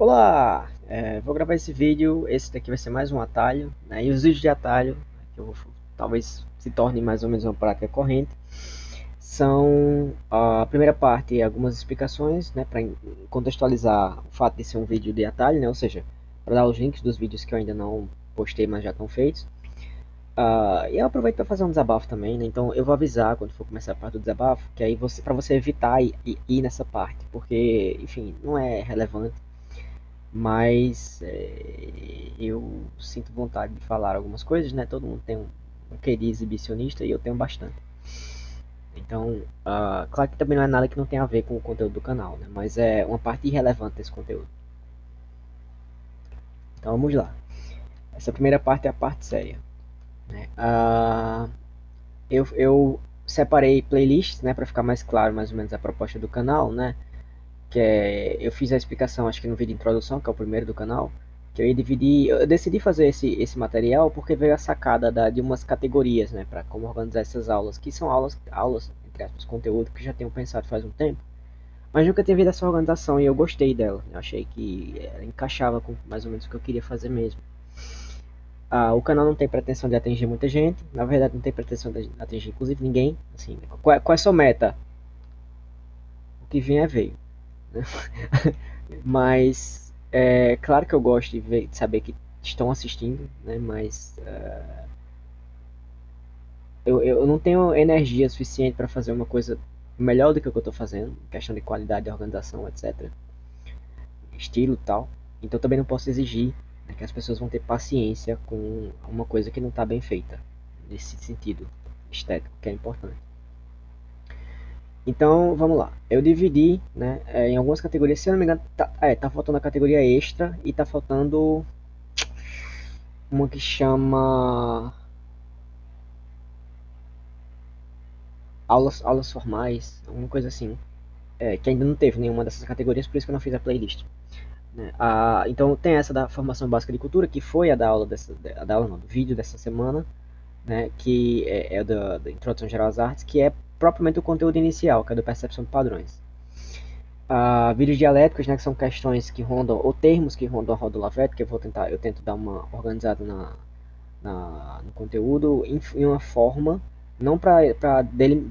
Olá! Vou gravar esse vídeo, esse daqui vai ser mais um atalho, né? E os vídeos de atalho, que talvez se torne mais ou menos uma prática corrente, são a primeira parte, algumas explicações, né, para contextualizar o fato de ser um vídeo de atalho, né? Ou seja, para dar os links dos vídeos que eu ainda não postei, mas já estão feitos. E eu aproveito para fazer um desabafo também, né? Então eu vou avisar quando for começar a parte do desabafo, que aí para você evitar ir nessa parte, porque, enfim, não é relevante, mas eu sinto vontade de falar algumas coisas, né? Todo mundo tem um querido exibicionista e eu tenho bastante. Então, claro que também não é nada que não tenha a ver com o conteúdo do canal, né? Mas é uma parte irrelevante desse conteúdo. Então vamos lá. Essa primeira parte é a parte séria, né? Eu separei playlists, né, para ficar mais claro mais ou menos a proposta do canal, né? Eu fiz a explicação, acho que no vídeo de introdução, que é o primeiro do canal, que eu ia dividir, eu decidi fazer esse material porque veio a sacada de umas categorias, né, para como organizar essas aulas, que são aulas, entre aspas, conteúdo que já tenho pensado faz um tempo, mas nunca tinha visto essa organização e eu gostei dela, eu achei que ela encaixava com mais ou menos o que eu queria fazer mesmo. O canal não tem pretensão de atingir muita gente, na verdade não tem pretensão de atingir inclusive ninguém, assim, qual é a sua meta? O que vem é veio, né? Mas é claro que eu gosto de saber que estão assistindo, né? Mas eu não tenho energia suficiente para fazer uma coisa melhor do que o que eu estou fazendo, questão de qualidade de organização, etc. Estilo e tal. Então também não posso exigir, né, que as pessoas vão ter paciência com uma coisa que não está bem feita, nesse sentido estético, que é importante. Então, vamos lá. Eu dividi, né, em algumas categorias. Se eu não me engano, tá faltando a categoria extra e tá faltando uma que chama aulas formais, alguma coisa assim. Que ainda não teve nenhuma dessas categorias, por isso que eu não fiz a playlist, né? Então tem essa da formação básica de cultura, que foi a da aula da aula não, do vídeo dessa semana, né? Que é da Introdução Geral às Artes, que é propriamente o conteúdo inicial, que é do Percepção de Padrões. Vídeos dialéticos, né, que são questões que rondam, ou termos que rondam a roda do Lavete, que eu tento dar uma organizada no conteúdo em uma forma, não para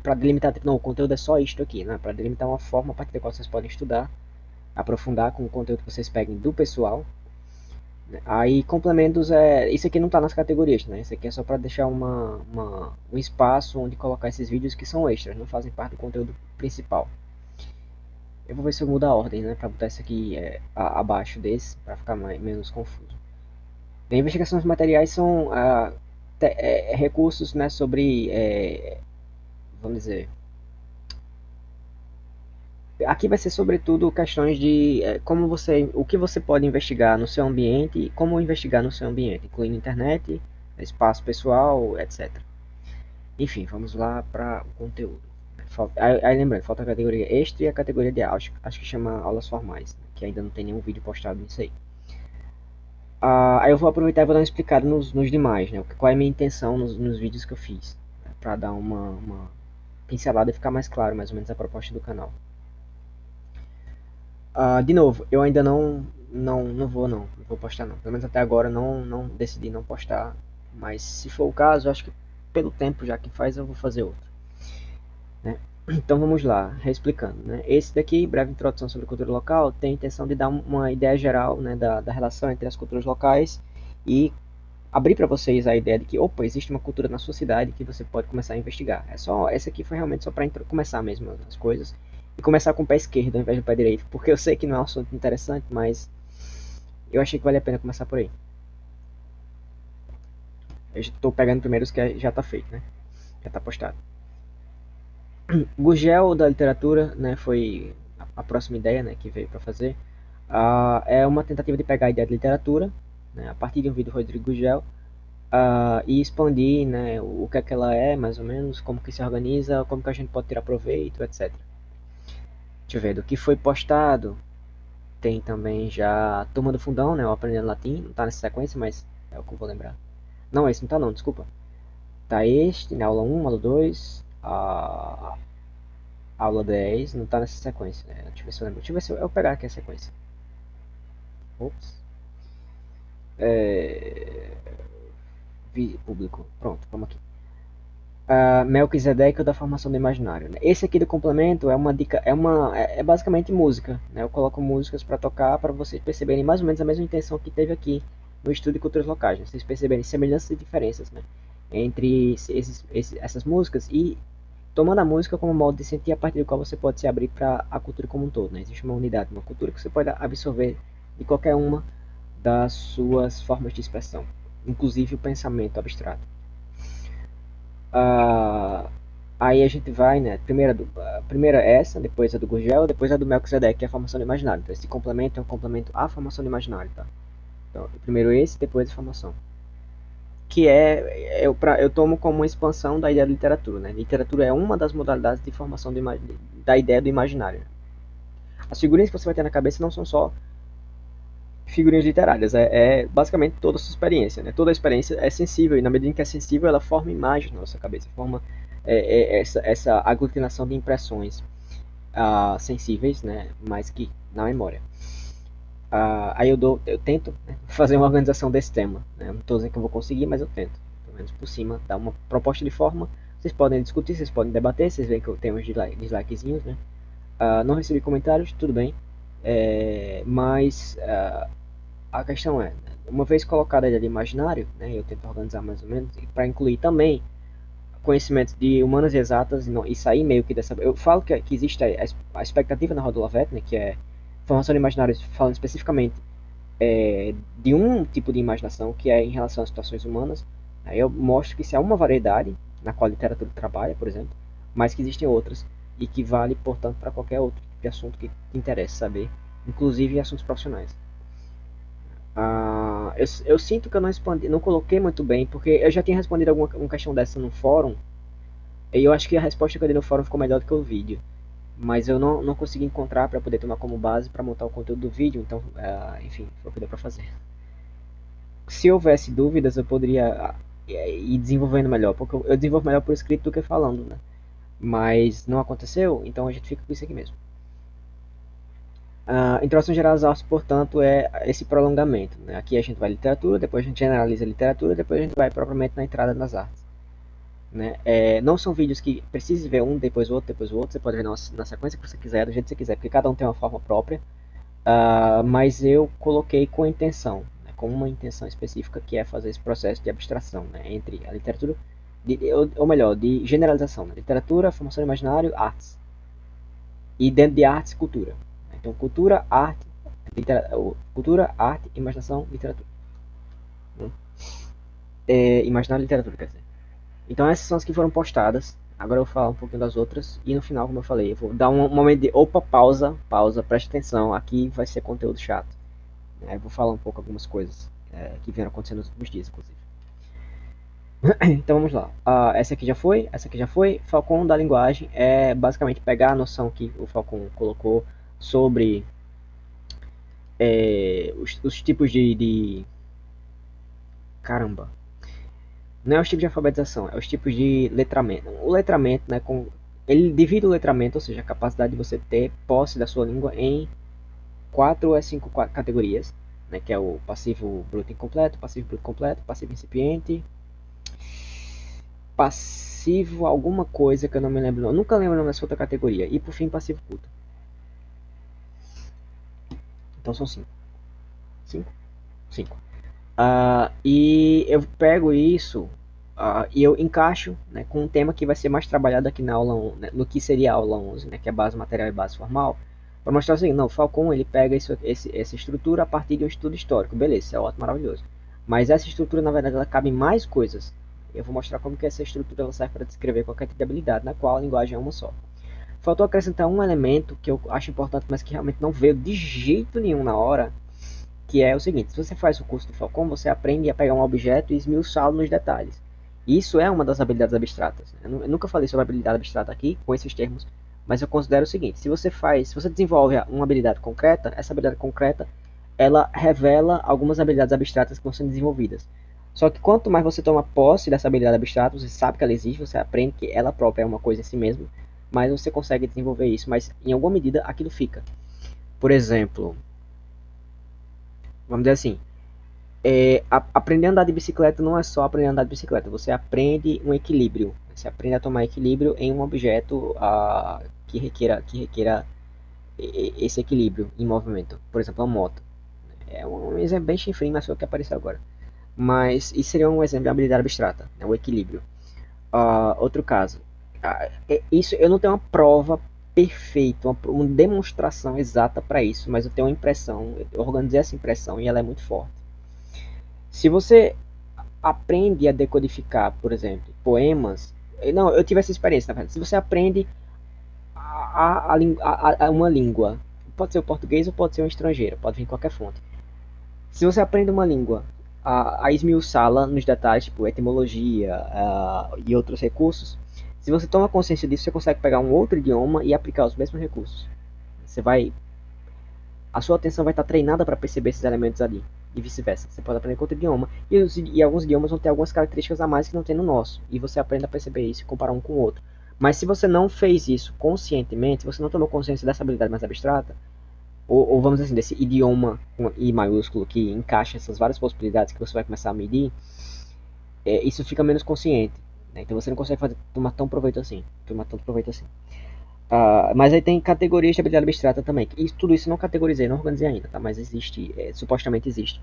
delimitar, tipo, não, o conteúdo é só isto aqui, né? Para delimitar uma forma a partir da qual vocês podem estudar, aprofundar com o conteúdo que vocês peguem do pessoal, né? Aí complementos isso aqui não está nas categorias, né? Isso aqui é só para deixar um espaço onde colocar esses vídeos que são extras, não fazem parte do conteúdo principal. Eu vou ver se eu mudo a ordem, né, para botar isso aqui abaixo desse, para ficar menos confuso. A investigação dos materiais são recursos, né, sobre, vamos dizer, aqui vai ser sobretudo questões de o que você pode investigar no seu ambiente e como investigar no seu ambiente, incluindo internet, espaço pessoal, etc. Enfim, vamos lá para o conteúdo. Aí lembrando, falta a categoria extra e a categoria de acho que chama aulas formais, né, que ainda não tem nenhum vídeo postado nisso aí. Aí eu vou aproveitar e vou dar uma explicada nos demais, né? Qual é a minha intenção nos vídeos que eu fiz, né, para dar uma pincelada e ficar mais claro mais ou menos a proposta do canal. De novo, eu ainda não vou postar não. Pelo menos até agora não decidi não postar, mas se for o caso, acho que pelo tempo já que faz eu vou fazer outro, né? Então vamos lá, reexplicando, né? Esse daqui, breve introdução sobre cultura local, tem a intenção de dar uma ideia geral, né, da relação entre as culturas locais e abrir para vocês a ideia de que, opa, existe uma cultura na sua cidade que você pode começar a investigar. Essa aqui foi realmente só para começar mesmo as coisas e começar com o pé esquerdo ao invés do pé direito, porque eu sei que não é um assunto interessante, mas eu achei que vale a pena começar por aí. Eu estou pegando primeiro os que já está feito, né? Já está postado. Gugel da literatura, né, foi a próxima ideia, né, que veio para fazer. É uma tentativa de pegar a ideia de literatura, né, a partir de um vídeo do Rodrigo Gugel, e expandir, né, o que é que ela é, mais ou menos, como que se organiza, como que a gente pode tirar proveito, etc. Deixa eu ver, do que foi postado, tem também já a Turma do Fundão, né, o Aprendendo Latim, não está nessa sequência, mas é o que eu vou lembrar. Não, esse não está não, desculpa. Tá este, né, aula 1, aula 2, a aula 10, não está nessa sequência, né, deixa eu ver se eu lembro, deixa eu ver se eu pegar aqui a sequência. Ops. Público. Pronto, vamos aqui. Melquisedeque da formação do imaginário, né? Esse aqui do complemento é uma dica, é basicamente música, né? Eu coloco músicas para tocar para vocês perceberem mais ou menos a mesma intenção que teve aqui no estudo de culturas locais, né? Vocês perceberem semelhanças e diferenças, né? Entre essas músicas e tomando a música como modo de sentir a partir do qual você pode se abrir para a cultura como um todo, né? Existe uma unidade, uma cultura que você pode absorver de qualquer uma das suas formas de expressão, inclusive o pensamento abstrato. Ah, aí a gente vai, né? Primeira essa, depois a do Gurgel, depois a do Melquisedeque, que é a formação do imaginário. Então esse complemento é um complemento à formação do imaginário, tá? Então, primeiro esse, depois a formação. Que eu tomo como uma expansão da ideia de literatura, né? Literatura é uma das modalidades de formação da ideia do imaginário. As figurinhas que você vai ter na cabeça não são só figurinhas literárias, é basicamente toda a sua experiência, né? Toda a experiência é sensível e na medida em que é sensível ela forma imagens na nossa cabeça, forma essa aglutinação de impressões sensíveis, né? Mas que na memória. Aí eu tento, né, fazer uma organização desse tema, né? Não estou dizendo que eu vou conseguir, mas eu tento, pelo menos por cima, dar uma proposta de forma. Vocês podem discutir, vocês podem debater, vocês veem que eu tenho uns dislikezinhos, né? Não recebi comentários, tudo bem, mas a questão é, né, uma vez colocada a ideia de imaginário, né, eu tento organizar mais ou menos, para incluir também conhecimentos de humanas e exatas e sair meio que dessa. Eu falo que existe a expectativa na Roda Lavette, né, que é formação de imaginários falando especificamente de um tipo de imaginação, que é em relação às situações humanas. Aí eu mostro que isso é uma variedade na qual a literatura trabalha, por exemplo, mas que existem outras e que vale, portanto, para qualquer outro tipo de assunto que te interesse saber, inclusive assuntos profissionais. Eu sinto que eu não respondi, não coloquei muito bem, porque eu já tinha respondido uma questão dessa no fórum, e eu acho que a resposta que eu dei no fórum ficou melhor do que o vídeo. Mas eu não consegui encontrar para poder tomar como base para montar o conteúdo do vídeo, então, enfim, foi o que deu para fazer. Se houvesse dúvidas, eu poderia ir desenvolvendo melhor, porque eu desenvolvo melhor por escrito do que falando, né? Mas não aconteceu, então a gente fica com isso aqui mesmo. Introdução geral às artes, portanto, é esse prolongamento, né? Aqui a gente vai literatura, depois a gente generaliza a literatura, depois a gente vai propriamente na entrada nas artes. Né? Não são vídeos que precise ver um, depois o outro, depois o outro. Você pode ver na sequência que você quiser, do jeito que você quiser, porque cada um tem uma forma própria. Mas eu coloquei com intenção, né? Com uma intenção específica, que é fazer esse processo de abstração, né? Entre a literatura, ou melhor, de generalização, né? Literatura, formação imaginário, artes. E dentro de artes, cultura. Então, cultura, arte, cultura, arte, imaginação, literatura. Né? Imaginário e literatura, quer dizer. Então essas são as que foram postadas. Agora eu vou falar um pouquinho das outras. E no final, como eu falei, eu vou dar um momento de opa, pausa, preste atenção. Aqui vai ser conteúdo chato. Eu vou falar um pouco algumas coisas que vieram acontecendo nos últimos dias, inclusive. Então vamos lá. Essa aqui já foi, essa aqui já foi. Falcon da linguagem é basicamente pegar a noção que o Falcon colocou sobre os tipos de. Caramba. Não é os tipos de alfabetização, é os tipos de letramento. O letramento, né, ele divide o letramento, ou seja, a capacidade de você ter posse da sua língua em 4 a 5 categorias, né, que é o passivo bruto incompleto, passivo bruto completo, passivo incipiente, passivo alguma coisa que eu não me lembro, não. Eu nunca lembro o nome dessa outra categoria, e por fim passivo curto. Então são 5. 5. E eu pego isso e eu encaixo, né, com um tema que vai ser mais trabalhado aqui na aula 1, né, no que seria a aula 11, né, que é base material e base formal, para mostrar o seguinte: não, o Falcon ele pega essa estrutura a partir de um estudo histórico, beleza, isso é ótimo, maravilhoso. Mas essa estrutura, na verdade, ela cabe em mais coisas. Eu vou mostrar como que essa estrutura ela serve para descrever qualquer tipo de habilidade, na qual a linguagem é uma só. Faltou acrescentar um elemento que eu acho importante, mas que realmente não veio de jeito nenhum na hora, que é o seguinte: se você faz o curso do Falcon, você aprende a pegar um objeto e esmiuçá-lo nos detalhes. Isso é uma das habilidades abstratas. Eu nunca falei sobre habilidade abstrata aqui, com esses termos, mas eu considero o seguinte: se você desenvolve uma habilidade concreta, essa habilidade concreta, ela revela algumas habilidades abstratas que vão sendo desenvolvidas. Só que quanto mais você toma posse dessa habilidade abstrata, você sabe que ela existe, você aprende que ela própria é uma coisa em si mesma, mais você consegue desenvolver isso, mas em alguma medida aquilo fica. Por exemplo, vamos dizer assim, aprender a andar de bicicleta não é só aprender a andar de bicicleta, você aprende um equilíbrio, você aprende a tomar equilíbrio em um objeto que requeira esse equilíbrio em movimento, por exemplo, a moto. É um exemplo bem chifrinho, mas foi o que apareceu agora. Mas isso seria um exemplo de habilidade abstrata, né, o equilíbrio. Outro caso, isso eu não tenho uma prova perfeita, uma demonstração exata para isso, mas eu tenho uma impressão, eu organizei essa impressão e ela é muito forte. Se você aprende a decodificar, por exemplo, poemas, não, eu tive essa experiência, na verdade. Se você aprende uma língua, pode ser o português ou pode ser um estrangeiro, pode vir em qualquer fonte. Se você aprende uma língua a esmiuçá-la nos detalhes, tipo etimologia e outros recursos, se você toma consciência disso, você consegue pegar um outro idioma e aplicar os mesmos recursos. Você vai, a sua atenção vai estar treinada para perceber esses elementos ali e vice-versa. Você pode aprender com outro idioma e alguns idiomas vão ter algumas características a mais que não tem no nosso e você aprende a perceber isso e comparar um com o outro. Mas se você não fez isso conscientemente, se você não tomou consciência dessa habilidade mais abstrata, ou vamos dizer assim, desse idioma com I maiúsculo que encaixa essas várias possibilidades que você vai começar a medir, isso fica menos consciente. Né? Então você não consegue tomar tão proveito assim. Tomar tanto proveito assim. Mas aí tem categorias de habilidade abstrata também. Tudo isso eu não categorizei, não organizei ainda, tá? Mas existe, supostamente existe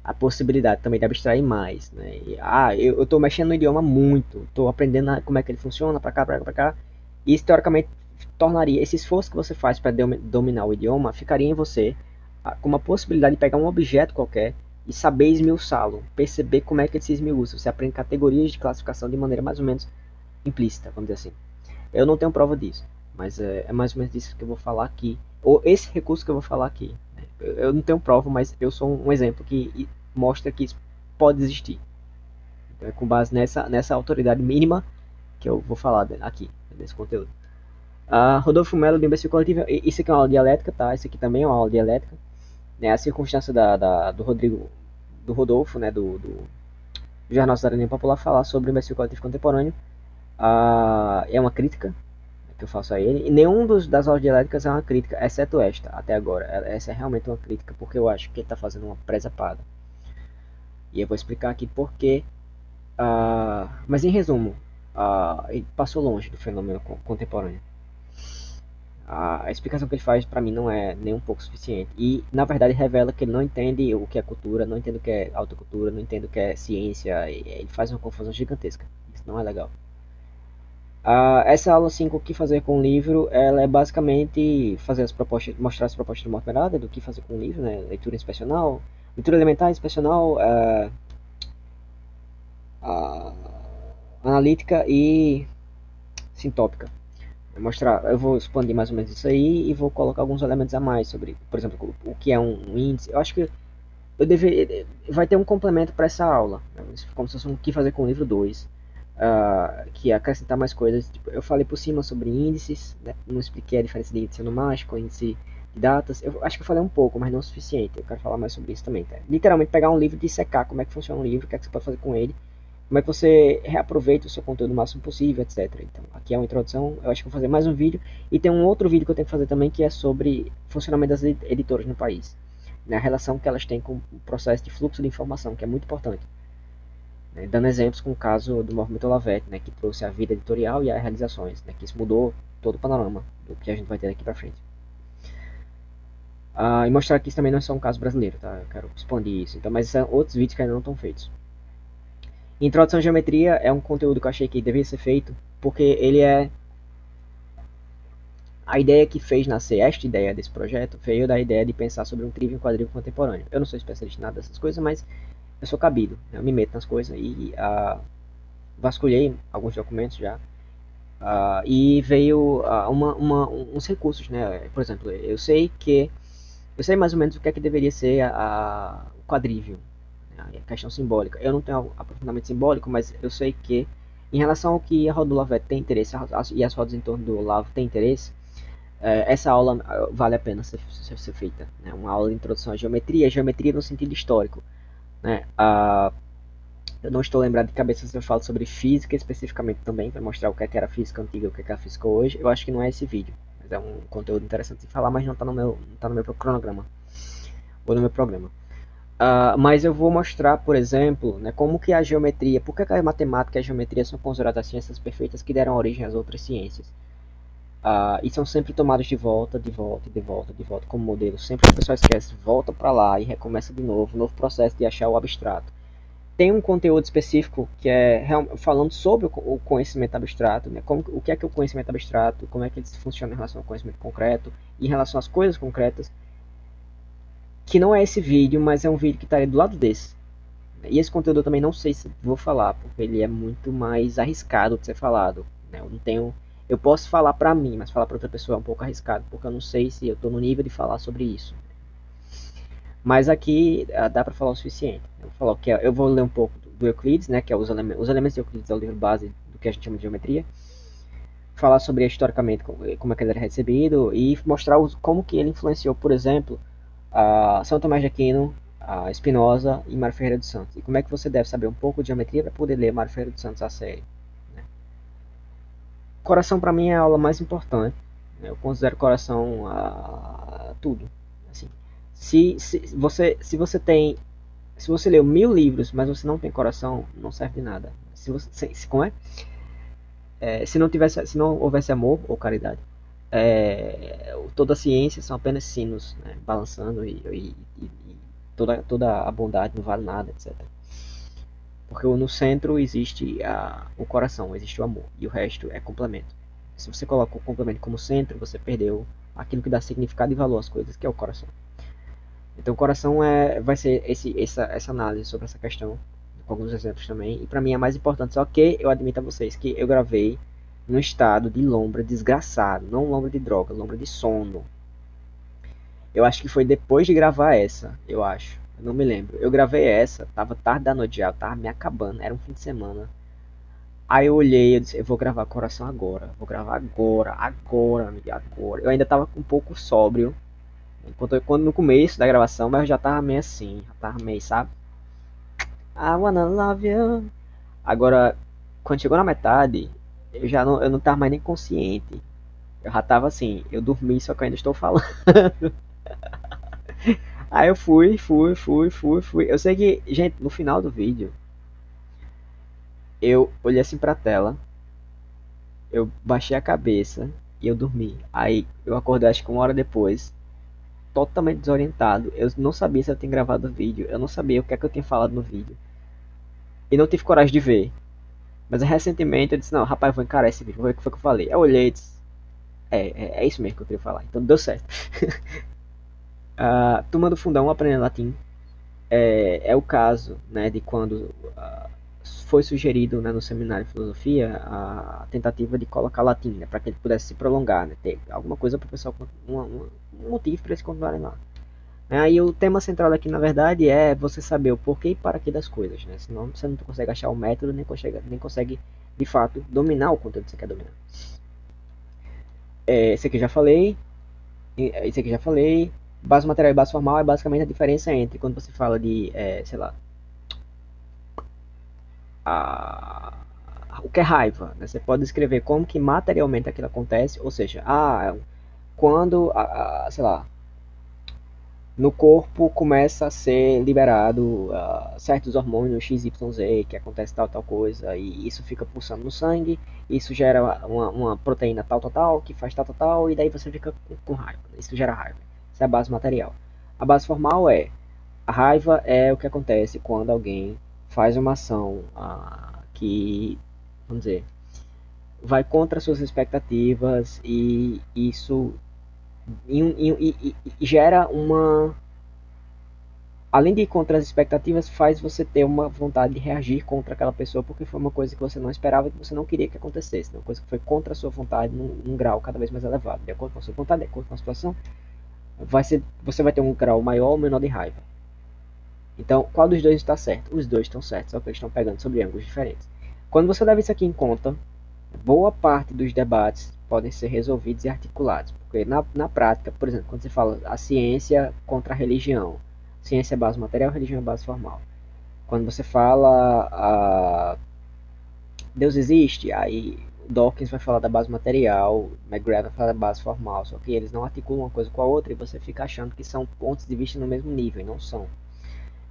a possibilidade também de abstrair mais. Né? Eu estou mexendo no idioma muito, estou aprendendo como é que ele funciona, para cá, para cá, para cá. E isso teoricamente tornaria esse esforço que você faz para dominar o idioma, ficaria em você com uma possibilidade de pegar um objeto qualquer e saber esmiuçá-lo, perceber como é que ele se esmiuça. Você aprende categorias de classificação de maneira mais ou menos implícita, vamos dizer assim. Eu não tenho prova disso, mas é mais ou menos disso que eu vou falar aqui, ou esse recurso que eu vou falar aqui. Né? Eu não tenho prova, mas eu sou um exemplo que mostra que isso pode existir. Então é com base nessa autoridade mínima que eu vou falar aqui, nesse conteúdo. Rodolfo Melo, do Imbecil Coletivo, isso aqui é uma aula de dialética, tá? Isso aqui também é uma aula de dialética. Né? A circunstância do Rodrigo, do Rodolfo, né? do Jornal Cidadania Popular, falar sobre o Imbecil Coletivo Contemporâneo é uma crítica que eu faço a ele. E nenhum das aulas dialéticas é uma crítica, exceto esta, até agora. Essa é realmente uma crítica, porque eu acho que ele está fazendo uma presepada. E eu vou explicar aqui porquê. Mas em resumo, ele passou longe do fenômeno contemporâneo. A explicação que ele faz para mim não é nem um pouco suficiente. E, na verdade, revela que ele não entende o que é cultura, não entende o que é autocultura, não entende o que é ciência. Ele faz uma confusão gigantesca. Isso não é legal. Essa aula 5, o que fazer com o livro, ela é basicamente fazer as propostas, mostrar as propostas de Morte Merada, do que fazer com o livro, né? Leitura inspecional, leitura elementar, inspecional, analítica e sintópica. Eu vou expandir mais ou menos isso aí e vou colocar alguns elementos a mais sobre, por exemplo, o que é um índice. Eu acho que vai ter um complemento para essa aula, né? Como se fosse um que fazer com o livro 2. Que acrescentar mais coisas. Tipo, eu falei por cima sobre índices, né? Não expliquei a diferença de índice onomástico, índice de datas. Eu acho que eu falei um pouco, mas não o suficiente. Eu quero falar mais sobre isso também. Tá? Literalmente pegar um livro e dissecar como é que funciona um livro, o que é que você pode fazer com ele, como é que você reaproveita o seu conteúdo o máximo possível, etc. Então, aqui é uma introdução. Eu acho que vou fazer mais um vídeo. E tem um outro vídeo que eu tenho que fazer também, que é sobre funcionamento das editoras no país. Né? A relação que elas têm com o processo de fluxo de informação, que é muito importante. Né? Dando exemplos com o caso do movimento Olavete, né? Que trouxe a vida editorial e as realizações. Né? Que isso mudou todo o panorama do que a gente vai ter daqui para frente. E mostrar que isso também não é só um caso brasileiro. Tá? Eu quero expandir isso. Então, mas são outros vídeos que ainda não estão feitos. Introdução à geometria é um conteúdo que eu achei que deveria ser feito, porque ele é a ideia que fez nascer esta ideia desse projeto veio da ideia de pensar sobre um trio e um quadril contemporâneo. Eu não sou especialista em nada dessas coisas, mas eu sou cabido, né? Eu me meto nas coisas e vasculhei alguns documentos já e veio uns recursos, né? Por exemplo, eu sei mais ou menos o que é que deveria ser o quadrívio, a questão simbólica. Eu não tenho aprofundamento simbólico, mas eu sei que em relação ao que a roda do Olavo tem interesse e as rodas em torno do Olavo têm interesse, essa aula vale a pena ser feita. Né? Uma aula de introdução à geometria no sentido histórico. Né? Eu não estou lembrado de cabeça se eu falo sobre física especificamente também, para mostrar o que era a física antiga e o que é a física hoje. Eu acho que não é esse vídeo, mas é um conteúdo interessante de falar, mas não está no meu cronograma. ou no meu programa. Mas eu vou mostrar, por exemplo, né, como que a geometria, por que a matemática e a geometria são consideradas as ciências perfeitas que deram origem às outras ciências. E são sempre tomados de volta, de volta, de volta, de volta como modelo. Sempre a pessoa esquece, volta para lá e recomeça de novo, um novo processo de achar o abstrato. Tem um conteúdo específico que é falando sobre o conhecimento abstrato, né? O que é o conhecimento abstrato, como é que ele funciona em relação ao conhecimento concreto, em relação às coisas concretas, que não é esse vídeo, mas é um vídeo que está do lado desse. E esse conteúdo eu também não sei se vou falar, porque ele é muito mais arriscado de ser falado, né? Eu não tenho, eu posso falar para mim, mas falar para outra pessoa é um pouco arriscado, porque eu não sei se eu estou no nível de falar sobre isso. Mas aqui dá para falar o suficiente. Eu vou falar que eu vou ler um pouco do Euclides, né, que é os elementos de Euclides, é o livro base do que a gente chama de geometria. Falar sobre historicamente como é que ele era recebido e mostrar como que ele influenciou, por exemplo, a São Tomás de Aquino, a Spinoza e Mário Ferreira dos Santos. E como é que você deve saber um pouco de geometria para poder ler Mário Ferreira dos Santos a série. Né? Coração para mim é a aula mais importante. Né? Eu considero coração tudo. Assim, se você tem, se você leu 1000 livros, mas você não tem coração, não serve de nada. Se você, como é? Se não houvesse amor ou caridade, toda a ciência são apenas sinos, né, balançando e toda a bondade não vale nada, etc. Porque no centro existe o coração, existe o amor, e o resto é complemento. Se você coloca o complemento como centro, você perdeu aquilo que dá significado e valor às coisas, que é o coração. Então o coração vai ser essa análise sobre essa questão, com alguns exemplos também. E para mim é mais importante, só que eu admito a vocês que eu gravei num estado de lombra desgraçado, não lombra de droga, lombra de sono. Eu acho que foi depois de gravar essa, eu acho. Eu não me lembro. Eu gravei essa, tava tarde da noite já, tava me acabando, era um fim de semana. Aí eu olhei e disse, eu vou gravar coração agora. Vou gravar agora, amigo, agora. Eu ainda tava um pouco sóbrio, quando no começo da gravação, mas eu já tava meio assim, já tava meio, sabe? I wanna love you. Agora, quando chegou na metade, eu não tava mais nem consciente. Eu já tava assim, eu dormi, só que eu ainda estou falando. Aí eu fui. Eu sei que, gente, no final do vídeo, eu olhei assim pra tela, eu baixei a cabeça e eu dormi. Aí eu acordei acho que 1 hora depois, totalmente desorientado. Eu não sabia se eu tinha gravado o vídeo, eu não sabia o que é que eu tinha falado no vídeo. E não tive coragem de ver. Mas recentemente eu disse, não, rapaz, eu vou encarar esse vídeo, vou ver o que foi que eu falei. Eu olhei e disse, é isso mesmo que eu queria falar. Então deu certo. Turma do Fundão aprendendo latim. É o caso, né, de quando foi sugerido, né, no seminário de filosofia a tentativa de colocar latim, né, para que ele pudesse se prolongar, né, ter alguma coisa para o pessoal, um motivo para eles continuarem lá. Aí o tema central aqui, na verdade, é você saber o porquê e para que das coisas, né? Senão você não consegue achar o método, nem consegue de fato dominar o conteúdo que você quer dominar. Esse aqui já falei. Esse aqui já falei. Base material e base formal é basicamente a diferença entre quando você fala de, sei lá, o que é raiva, né? Você pode descrever como que materialmente aquilo acontece, ou seja, quando, sei lá, no corpo começa a ser liberado certos hormônios XYZ, que acontece tal coisa, e isso fica pulsando no sangue, isso gera uma proteína tal, que faz tal, e daí você fica com raiva. Isso gera raiva. Essa é a base material. A base formal a raiva é o que acontece quando alguém faz uma ação que, vamos dizer, vai contra suas expectativas e isso e gera uma, além de ir contra as expectativas, faz você ter uma vontade de reagir contra aquela pessoa porque foi uma coisa que você não esperava e que você não queria que acontecesse, uma coisa que foi contra a sua vontade num grau cada vez mais elevado. De acordo com a sua vontade, de acordo com a situação, você vai ter um grau maior ou menor de raiva. Então, qual dos dois está certo? Os dois estão certos, só que eles estão pegando sobre ângulos diferentes. Quando você leva isso aqui em conta, boa parte dos debates podem ser resolvidos e articulados. Porque na prática, por exemplo, quando você fala a ciência contra a religião, ciência é base material, religião é base formal. Quando você fala Deus existe, aí Dawkins vai falar da base material, McGrath vai falar da base formal, só que eles não articulam uma coisa com a outra e você fica achando que são pontos de vista no mesmo nível, e não são.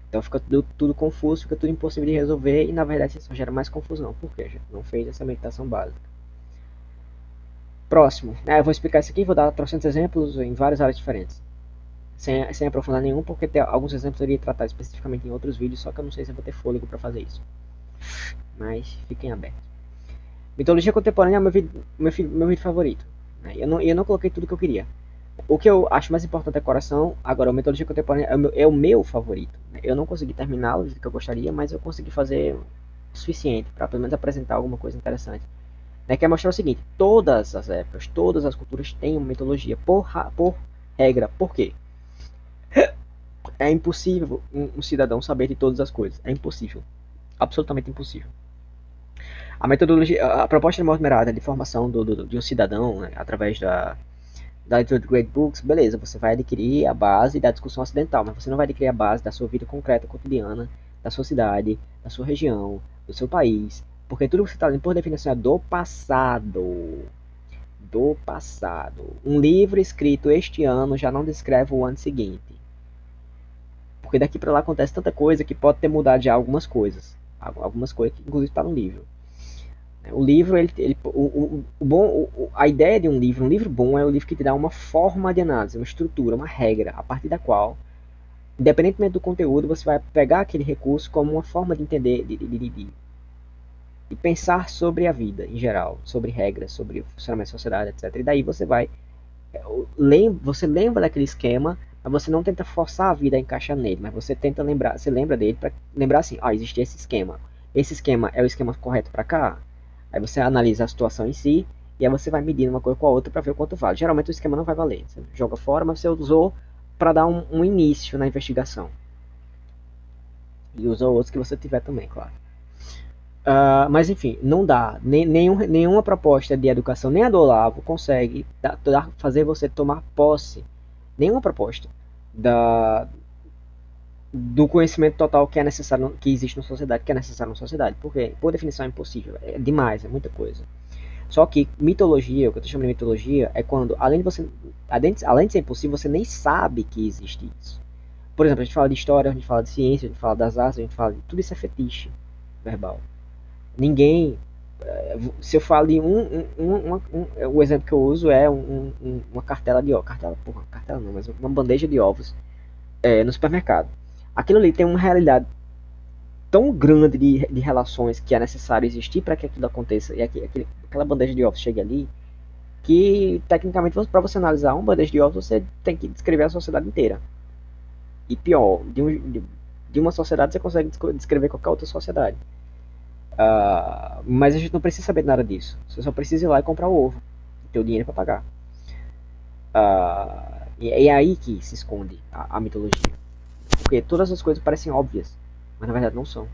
Então fica tudo confuso, fica tudo impossível de resolver e na verdade isso só gera mais confusão. Por quê? A gente não fez essa meditação básica. Próximo. Eu vou explicar isso aqui, vou dar 300 exemplos em várias áreas diferentes. Sem aprofundar nenhum, porque tem alguns exemplos eu iria tratar especificamente em outros vídeos, só que eu não sei se eu vou ter fôlego para fazer isso. Mas fiquem abertos. Mitologia contemporânea é meu vídeo favorito. Eu não coloquei tudo que eu queria. O que eu acho mais importante é coração. Agora, a mitologia contemporânea é o meu favorito. Eu não consegui terminá-lo do que eu gostaria, mas eu consegui fazer o suficiente para pelo menos apresentar alguma coisa interessante. Que é mostrar o seguinte: todas as épocas, todas as culturas têm uma mitologia por regra. Por quê? É impossível um cidadão saber de todas as coisas. É impossível. Absolutamente impossível. A metodologia, a proposta de Mormerada de formação de um cidadão, né, através da leitura de Great Books, beleza, você vai adquirir a base da discussão ocidental, mas você não vai adquirir a base da sua vida concreta, cotidiana, da sua cidade, da sua região, do seu país, porque tudo que você está lendo, por definição, é do passado. Do passado. Um livro escrito este ano já não descreve o ano seguinte. Porque daqui para lá acontece tanta coisa que pode ter mudado já algumas coisas. Algumas coisas que inclusive está no livro. O livro, a ideia de um livro bom é o livro que te dá uma forma de análise, uma estrutura, uma regra, a partir da qual, independentemente do conteúdo, você vai pegar aquele recurso como uma forma de entender, de pensar sobre a vida em geral, sobre regras, sobre o funcionamento da sociedade, etc. E daí você lembra daquele esquema, mas você não tenta forçar a vida a encaixar nele, mas você tenta lembrar, você lembra dele para lembrar assim, existe esse esquema. Esse esquema é o esquema correto para cá? Aí você analisa a situação em si e aí você vai medindo uma coisa com a outra para ver o quanto vale. Geralmente o esquema não vai valer. Você joga fora, mas você usou para dar um início na investigação. E usa outros que você tiver também, claro. Mas enfim, não dá. Nenhuma proposta de educação, nem a do Olavo, consegue fazer você tomar posse. Nenhuma proposta do conhecimento total que é necessário, que existe na sociedade, que é necessário na sociedade. Porque, por definição, é impossível. É demais, é muita coisa. Só que mitologia, o que eu tô chamando de mitologia, é quando, além de ser impossível, você nem sabe que existe isso. Por exemplo, a gente fala de história, a gente fala de ciência, a gente fala das artes, a gente fala de tudo isso é fetiche verbal. Ninguém, se eu falo de o exemplo que eu uso é uma cartela de ovos, cartela não, mas uma bandeja de ovos no supermercado. Aquilo ali tem uma realidade tão grande de relações que é necessário existir para que aquilo aconteça e aquela bandeja de ovos chegue ali, que tecnicamente para você analisar uma bandeja de ovos você tem que descrever a sociedade inteira. E pior, de uma sociedade você consegue descrever qualquer outra sociedade. Mas a gente não precisa saber nada disso. Você só precisa ir lá e comprar o ovo e ter o dinheiro para pagar. E é aí que se esconde a mitologia. Porque todas as coisas parecem óbvias, mas na verdade não são.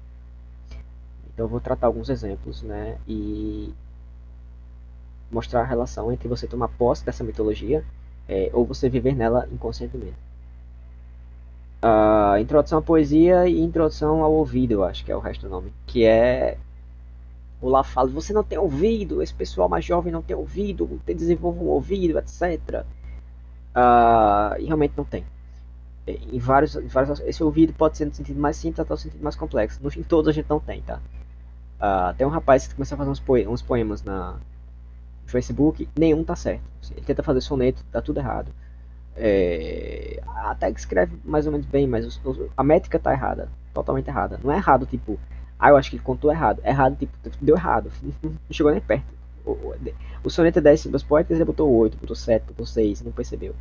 Então eu vou tratar alguns exemplos, né, e mostrar a relação entre você tomar posse dessa mitologia ou você viver nela inconscientemente. Introdução à poesia e introdução ao ouvido, eu acho que é o resto do nome. Que é o lá fala, você não tem ouvido, esse pessoal mais jovem não tem ouvido, desenvolve um ouvido, etc. E realmente não tem. Em vários, esse ouvido pode ser no sentido mais simples até no sentido mais complexo. Em todos a gente não tem, tá? Tem um rapaz que começou a fazer uns poemas no Facebook, nenhum tá certo. Ele tenta fazer soneto, tá tudo errado. Até que escreve mais ou menos bem, mas a métrica tá errada, totalmente errada. Não é errado tipo, eu acho que ele contou errado. É errado tipo, deu errado, não chegou nem perto. O soneto é 10 sílabas poéticas, ele botou 8, botou 7, botou 6, não percebeu.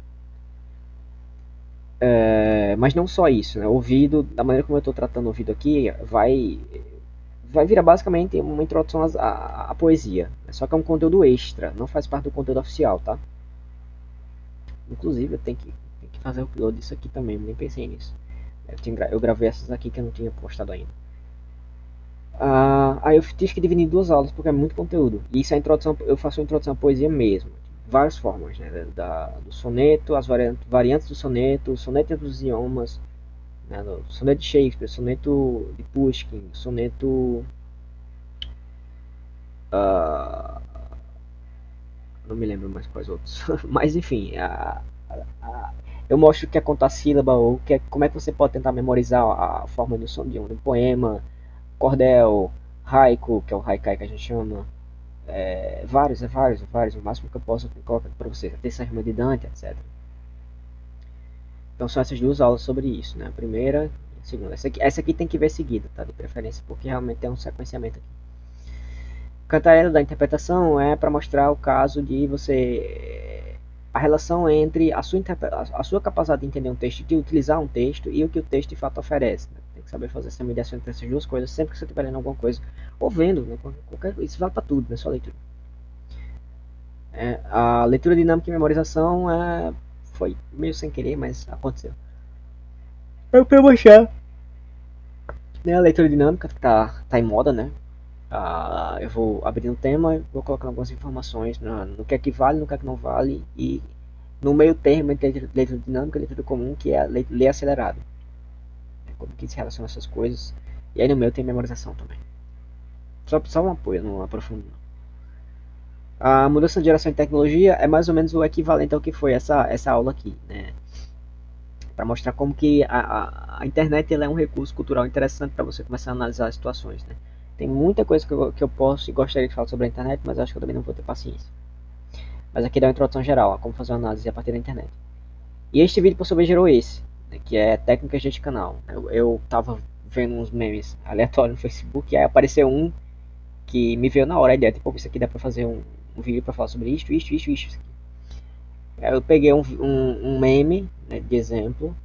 Mas não só isso, né? O ouvido, da maneira como eu estou tratando o ouvido aqui, vai virar basicamente uma introdução à poesia. Só que é um conteúdo extra, não faz parte do conteúdo oficial, tá? Inclusive, eu tenho que fazer o upload disso aqui também, nem pensei nisso. Eu gravei essas aqui que eu não tinha postado ainda. Aí eu tive que dividir em duas aulas, porque é muito conteúdo. E isso é a introdução, eu faço a introdução à poesia mesmo. Várias formas, né? Do soneto, as variantes do soneto, soneto entre os idiomas, né? Soneto de Shakespeare, soneto de Pushkin, soneto Não me lembro mais quais outros. Mas enfim, eu mostro o que é contar sílaba, ou como é que você pode tentar memorizar a forma do som de um poema, cordel, haiku, que é o haikai que a gente chama. Vários. O máximo que eu posso colocar para vocês. A terça rima de Dante, etc. Então são essas duas aulas sobre isso, né? A primeira e a segunda. Essa aqui tem que ver seguida, tá? De preferência, porque realmente tem um sequenciamento aqui. Cantarela da interpretação é para mostrar o caso de você, a relação entre a sua capacidade de entender um texto, de utilizar um texto e o que o texto de fato oferece, né? Tem que saber fazer essa mediação entre essas duas coisas sempre que você estiver lendo alguma coisa ou vendo, né? Isso vale para tudo, não é só leitura. A leitura dinâmica e memorização foi meio sem querer, mas aconteceu. É para mostrar, né, a leitura dinâmica que tá em moda, né? Eu vou abrir um tema e vou colocando algumas informações no que é que vale, no que é que não vale, e no meio termo entre leitura dinâmica e leitura comum, que é ler acelerado. Como que se relaciona essas coisas. E aí no meio tem memorização também. Só um apoio, não aprofundo. A mudança de geração de tecnologia é mais ou menos o equivalente ao que foi essa aula aqui, né? Para mostrar como que a internet ela é um recurso cultural interessante para você começar a analisar as situações, né? Tem muita coisa que eu posso e gostaria de falar sobre a internet, mas acho que eu também não vou ter paciência. Mas aqui dá uma introdução geral a como fazer uma análise a partir da internet. E este vídeo por sua vez gerou esse, né, que é técnicas deste canal. Eu tava vendo uns memes aleatórios no Facebook e aí apareceu um que me veio na hora a ideia, tipo, isso aqui dá pra fazer um vídeo pra falar sobre isto. Aí eu peguei um meme, né, de exemplo,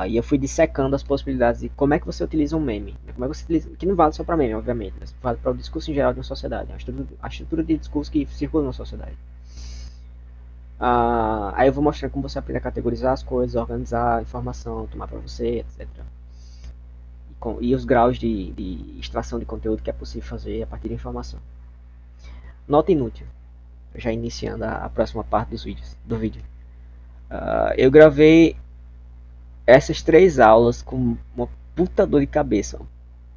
e eu fui dissecando as possibilidades de como é que você utiliza um meme, né, como é que você utiliza, que não vale só para meme, obviamente, mas vale para o discurso em geral de uma sociedade, a estrutura de discurso que circula na sociedade. Aí eu vou mostrar como você aprende a categorizar as coisas, organizar a informação, tomar para você, etc. E os graus de extração de conteúdo que é possível fazer a partir de informação. Nota inútil, já iniciando a próxima parte do vídeo. Eu gravei essas 3 aulas com uma puta dor de cabeça.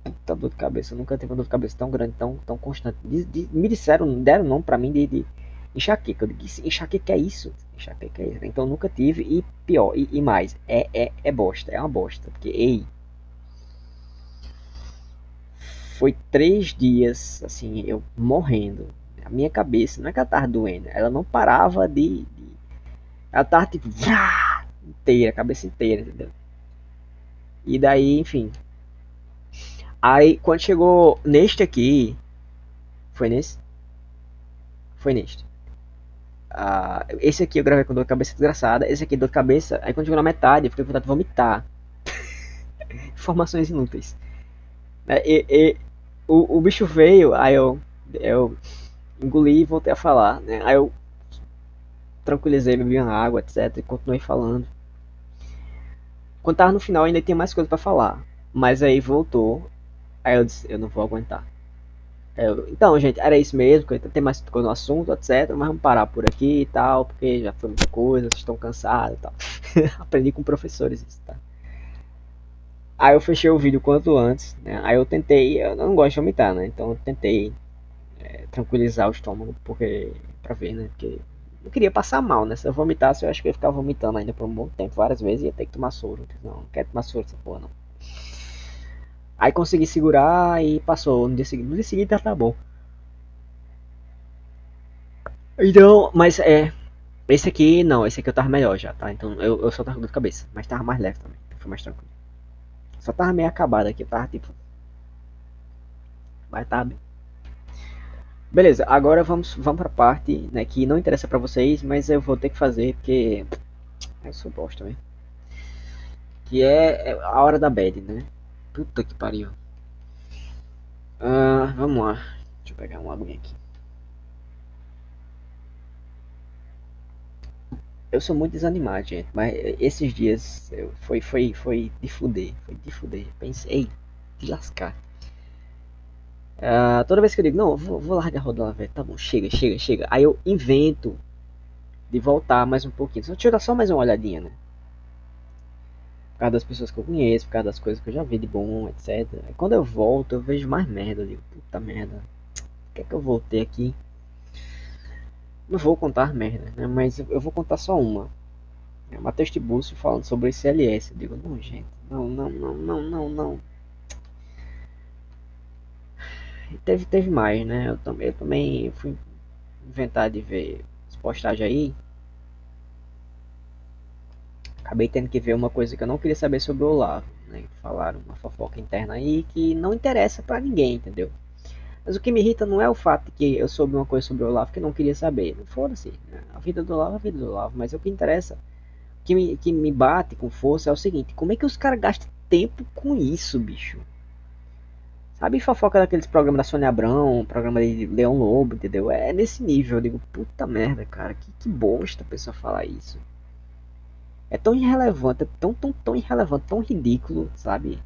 Puta dor de cabeça. Eu nunca tive uma dor de cabeça tão grande, tão constante. Me deram nome pra mim de enxaqueca. Eu disse, enxaqueca é isso? Enxaqueca é isso. Então eu nunca tive. E pior, e mais, é bosta. É uma bosta. Porque, ei, foi 3 dias, assim, eu morrendo. A minha cabeça, não é que ela tava doendo, ela não parava ela tava tipo, inteira, a cabeça inteira, entendeu? E daí, enfim. Aí, quando chegou neste aqui, foi nesse? Foi neste. Esse aqui eu gravei com dor de cabeça desgraçada. Esse aqui dor de cabeça. Aí quando chegou na metade, eu fiquei com vontade de vomitar. Informações inúteis. O bicho veio, aí eu engoli e voltei a falar, né? Aí eu tranquilizei, bebi uma água, etc. E continuei falando. Quando tava no final, ainda tinha mais coisa pra falar. Mas aí voltou. Aí eu disse, eu não vou aguentar. Então, gente, era isso mesmo, que tem mais coisa no assunto, etc. Mas vamos parar por aqui e tal, porque já foi muita coisa, vocês estão cansados e tal. Aprendi com professores isso, tá? Aí eu fechei o vídeo quanto antes, né? Aí eu tentei, eu não gosto de vomitar, né? Então eu tentei tranquilizar o estômago, porque pra ver, né? Porque eu queria passar mal, né? Se eu vomitasse, eu acho que eu ia ficar vomitando ainda por um bom tempo, várias vezes, e ia ter que tomar soro. Não quero tomar soro essa porra, não. Aí consegui segurar e passou. No dia seguinte já tá bom. Então, mas esse aqui, não, esse aqui eu tava melhor já, tá? Então eu só tava com dor de cabeça, mas tava mais leve também, foi mais tranquilo. Só tava meio acabado aqui, tava tipo. Mas tava bem. Beleza, agora vamos pra parte, né, que não interessa pra vocês, mas eu vou ter que fazer porque eu sou bosta, né? Que é a hora da bad, né? Puta que pariu. Vamos lá. Deixa eu pegar uma aguinha aqui. Eu sou muito desanimado, gente, mas esses dias foi de fuder, foi de fuder. Pensei, de lascar. Toda vez que eu digo, não, vou largar a rodar, velho, tá bom, chega. Aí eu invento de voltar mais um pouquinho. Deixa eu dar só mais uma olhadinha, né? Por causa das pessoas que eu conheço, por causa das coisas que eu já vi de bom, etc. Aí quando eu volto, eu vejo mais merda. Eu digo, puta merda, o que é que eu voltei aqui? Não vou contar merda, né? Mas eu vou contar só uma. É Matheus Tiburcio falando sobre esse LS. Eu digo, não, gente, não, não, não, não, não, não. E teve mais, né? Eu também fui inventar de ver as postagens aí. Acabei tendo que ver uma coisa que eu não queria saber sobre o Olavo, né? Falaram uma fofoca interna aí que não interessa pra ninguém, entendeu? Mas o que me irrita não é o fato de que eu soube uma coisa sobre o Olavo que eu não queria saber. Não foda-se, né? A vida do Olavo é a vida do Olavo. Mas o que interessa, que me bate com força é o seguinte: como é que os caras gastam tempo com isso, bicho? Sabe fofoca daqueles programas da Sônia Abrão, programa de Leão Lobo, entendeu? É nesse nível. Eu digo, puta merda, cara, que bosta a pessoa falar isso. É tão irrelevante, é tão irrelevante, tão ridículo, sabe?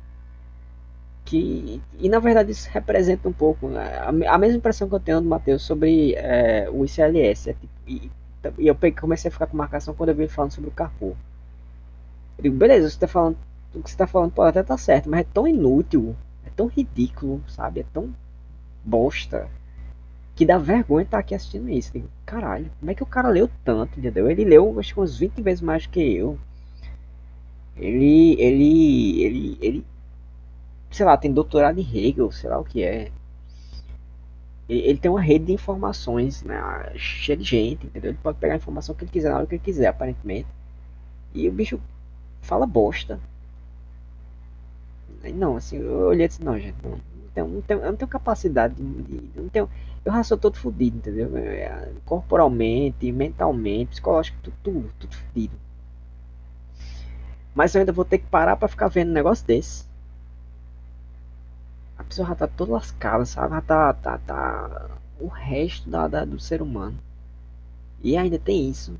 E na verdade isso representa um pouco, né, a mesma impressão que eu tenho do Matheus sobre o ICLS. E eu comecei a ficar com marcação quando eu vi ele falando sobre o Carrefour. Eu digo, beleza, o que você tá falando pode até estar certo, mas é tão inútil, é tão ridículo, sabe? É tão bosta que dá vergonha estar aqui assistindo isso. Eu digo, caralho, como é que o cara leu tanto, entendeu? Ele leu acho que umas 20 vezes mais que eu. Ele, sei lá, tem doutorado em Hegel, sei lá o que é. Ele tem uma rede de informações, né, cheia de gente, entendeu? Ele pode pegar a informação que ele quiser na hora que ele quiser, aparentemente. E o bicho fala bosta. Não, assim, eu olhei e disse, não, gente, eu não tenho capacidade não tenho, eu já sou todo fodido, entendeu? Corporalmente, mentalmente, psicológico, tudo fodido. Mas eu ainda vou ter que parar pra ficar vendo um negócio desse. A pessoa já tá toda lascada, sabe? Já tá o resto do ser humano. E ainda tem isso.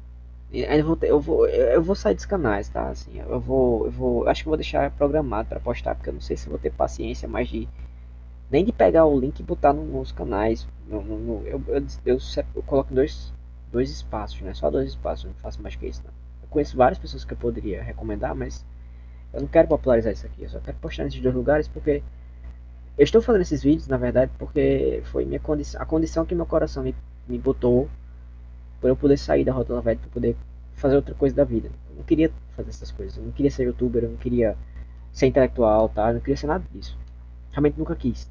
E ainda eu vou sair dos canais, tá? Assim, acho que eu vou deixar programado pra postar, porque eu não sei se eu vou ter paciência mais de nem de pegar o link e botar nos canais. Eu coloco dois espaços, né? Só dois espaços, eu não faço mais que isso, não. Eu conheço várias pessoas que eu poderia recomendar, mas eu não quero popularizar isso aqui. Eu só quero postar nesses dois lugares porque eu estou fazendo esses vídeos, na verdade, porque foi a condição que meu coração me botou para eu poder sair da Rota Velha, para poder fazer outra coisa da vida. Eu não queria fazer essas coisas, eu não queria ser youtuber, eu não queria ser intelectual, tá? Eu não queria ser nada disso. Realmente nunca quis.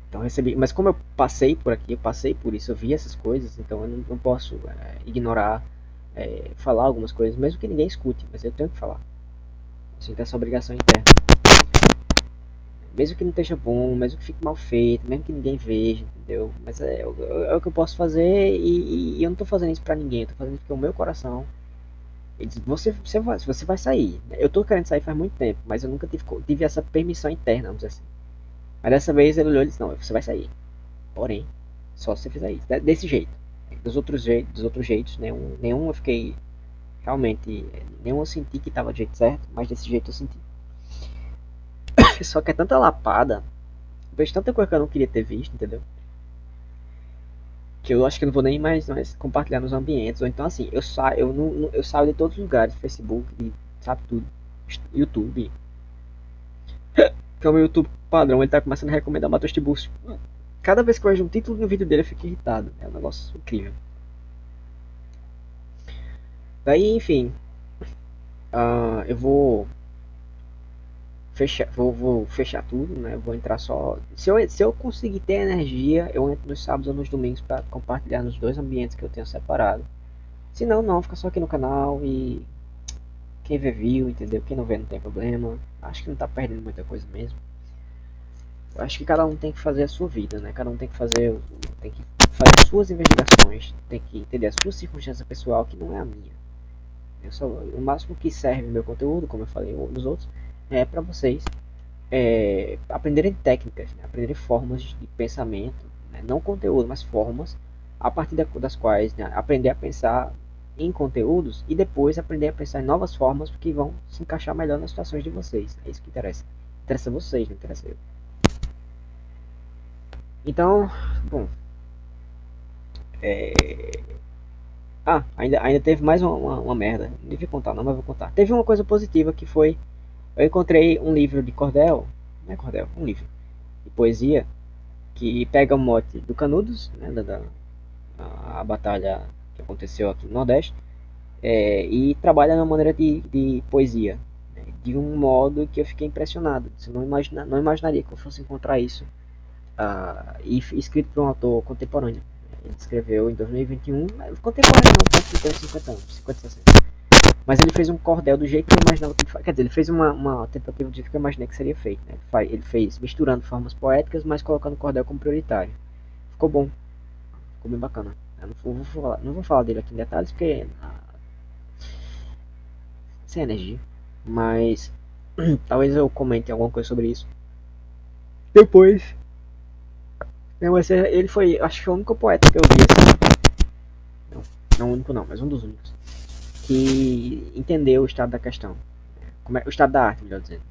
Então eu recebi, mas como eu passei por aqui, eu passei por isso, eu vi essas coisas, então eu não posso ignorar, falar algumas coisas, mesmo que ninguém escute, mas eu tenho que falar. Eu sinto essa obrigação interna. Mesmo que não esteja bom, mesmo que fique mal feito, mesmo que ninguém veja, entendeu? Mas é o que eu posso fazer e eu não tô fazendo isso pra ninguém, eu tô fazendo isso porque o meu coração. Ele diz, você vai sair. Eu tô querendo sair faz muito tempo, mas eu nunca tive essa permissão interna, vamos dizer assim. Mas dessa vez ele olhou e disse, não, você vai sair. Porém, só se você fizer isso. Desse jeito. Dos outros jeitos, nenhum eu fiquei realmente. Nenhum eu senti que tava do jeito certo, mas desse jeito eu senti. Só que é tanta lapada, eu vejo tanta coisa que eu não queria ter visto, entendeu? Que eu acho que eu não vou nem mais compartilhar nos ambientes. Ou então assim, eu saio de todos os lugares, Facebook, sabe tudo. YouTube. Que é o meu YouTube padrão, ele tá começando a recomendar Matheus Tiburcio. Cada vez que eu vejo um título no vídeo dele eu fico irritado. É um negócio incrível. Daí, enfim, eu vou fechar tudo, né? Vou entrar só. Se eu conseguir ter energia, eu entro nos sábados ou nos domingos para compartilhar nos dois ambientes que eu tenho separado. Se não, não, fica só aqui no canal e quem vê viu, entendeu? Quem não vê não tem problema. Acho que não tá perdendo muita coisa mesmo. Eu acho que cada um tem que fazer a sua vida, né? Cada um tem que fazer suas investigações, tem que entender a sua circunstância pessoal que não é a minha. O máximo que serve o meu conteúdo, como eu falei nos outros, é para vocês aprenderem técnicas, né? Aprenderem formas de pensamento, né? Não conteúdo, mas formas, a partir das quais, né, aprender a pensar em conteúdos e depois aprender a pensar em novas formas que vão se encaixar melhor nas situações de vocês. É isso que interessa. Interessa vocês, não interessa eu. Então, bom, ainda teve mais uma merda. Não devia contar, não, mas vou contar. Teve uma coisa positiva que foi: eu encontrei um livro de cordel, não é cordel, um livro de poesia que pega o mote do Canudos, né, a batalha que aconteceu aqui no Nordeste, e trabalha na maneira de poesia, né, de um modo que eu fiquei impressionado. Você não imaginaria que eu fosse encontrar isso, e escrito por um autor contemporâneo. Ele escreveu em 2021, mas contemporâneo não, tanto que tem 50 anos, 50, 60. Mas ele fez um cordel do jeito que eu imaginava que ele faria. Quer dizer, ele fez uma tentativa do jeito que eu imaginei que seria feito. Né? Ele fez misturando formas poéticas, mas colocando o cordel como prioritário. Ficou bom, ficou bem bacana. Eu não vou falar dele aqui em detalhes, porque sem energia. Mas talvez eu comente alguma coisa sobre isso depois. Mas ele foi, acho que, o único poeta que eu vi assim. Não, não o único não, mas um dos únicos. Que entendeu o estado da questão. O estado da arte, melhor dizendo.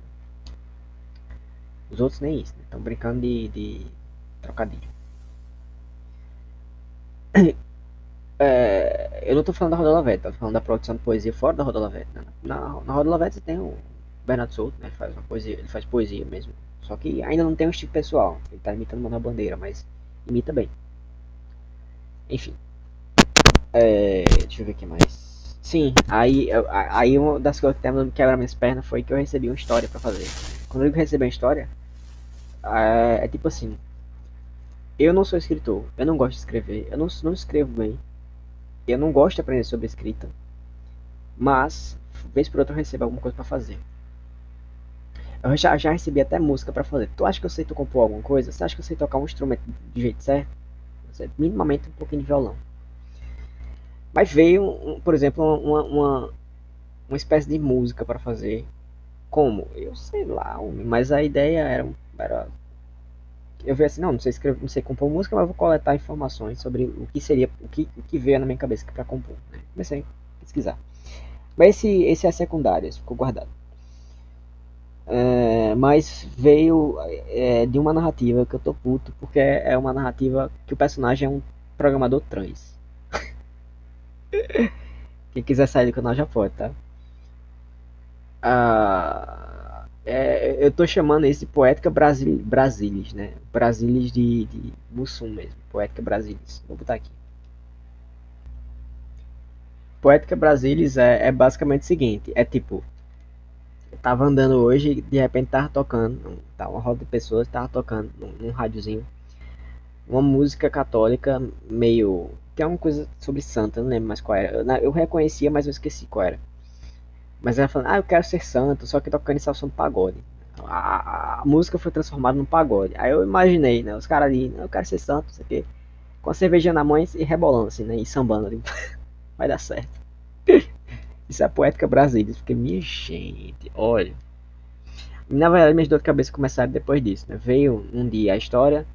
Os outros nem isso, né? Estão brincando de trocadilho. Eu não tô falando da Roda Lavete, tô falando da produção de poesia fora da Roda Lavete. Né? Na Roda Lavete você tem o Bernardo Souto, né? Ele faz poesia mesmo. Só que ainda não tem um estilo pessoal. Ele tá imitando Manuel Bandeira, mas imita bem. Enfim. Deixa eu ver o que mais. Sim, aí uma das coisas que quebra minhas pernas foi que eu recebi uma história pra fazer. Quando eu recebi a história, é tipo assim: eu não sou escritor, eu não gosto de escrever, eu não escrevo bem, eu não gosto de aprender sobre escrita, mas, vez por outra, eu recebo alguma coisa pra fazer. Eu já recebi até música pra fazer. Tu acha que eu sei tu compor alguma coisa? Você acha que eu sei tocar um instrumento do jeito certo? Minimamente um pouquinho de violão. Mas veio, por exemplo, uma espécie de música pra fazer. Como? Eu sei lá, mas a ideia era eu vi assim, não sei escrever, não sei compor música, mas vou coletar informações sobre o que seria, o que veio na minha cabeça para compor. Né? Comecei a pesquisar. Mas esse é secundário, esse ficou guardado. Mas veio de uma narrativa que eu tô puto, porque é uma narrativa que o personagem é um programador trans. Quem quiser sair do canal já pode, tá? Eu tô chamando esse de Poética Brasilis, né? Brasilis de Mussum mesmo. Poética Brasilis. Vou botar aqui. Poética Brasilis é basicamente o seguinte: é tipo, eu tava andando hoje e de repente tava tocando, tá, uma roda de pessoas tava tocando num rádiozinho uma música católica meio. Tem alguma coisa sobre santa, não lembro mais qual era. Eu reconhecia, mas eu esqueci qual era. Mas ela falando, eu quero ser santo, só que tocando em salsa no pagode. A música foi transformada num pagode. Aí eu imaginei, né? Os caras ali, eu quero ser santo, não sei o quê. Com a cervejinha na mão e rebolando assim, né? E sambando ali. Vai dar certo. Isso é poética brasileira. Fiquei, minha gente, olha. Na verdade, minhas dores de cabeça começaram depois disso, né? Veio um dia a história.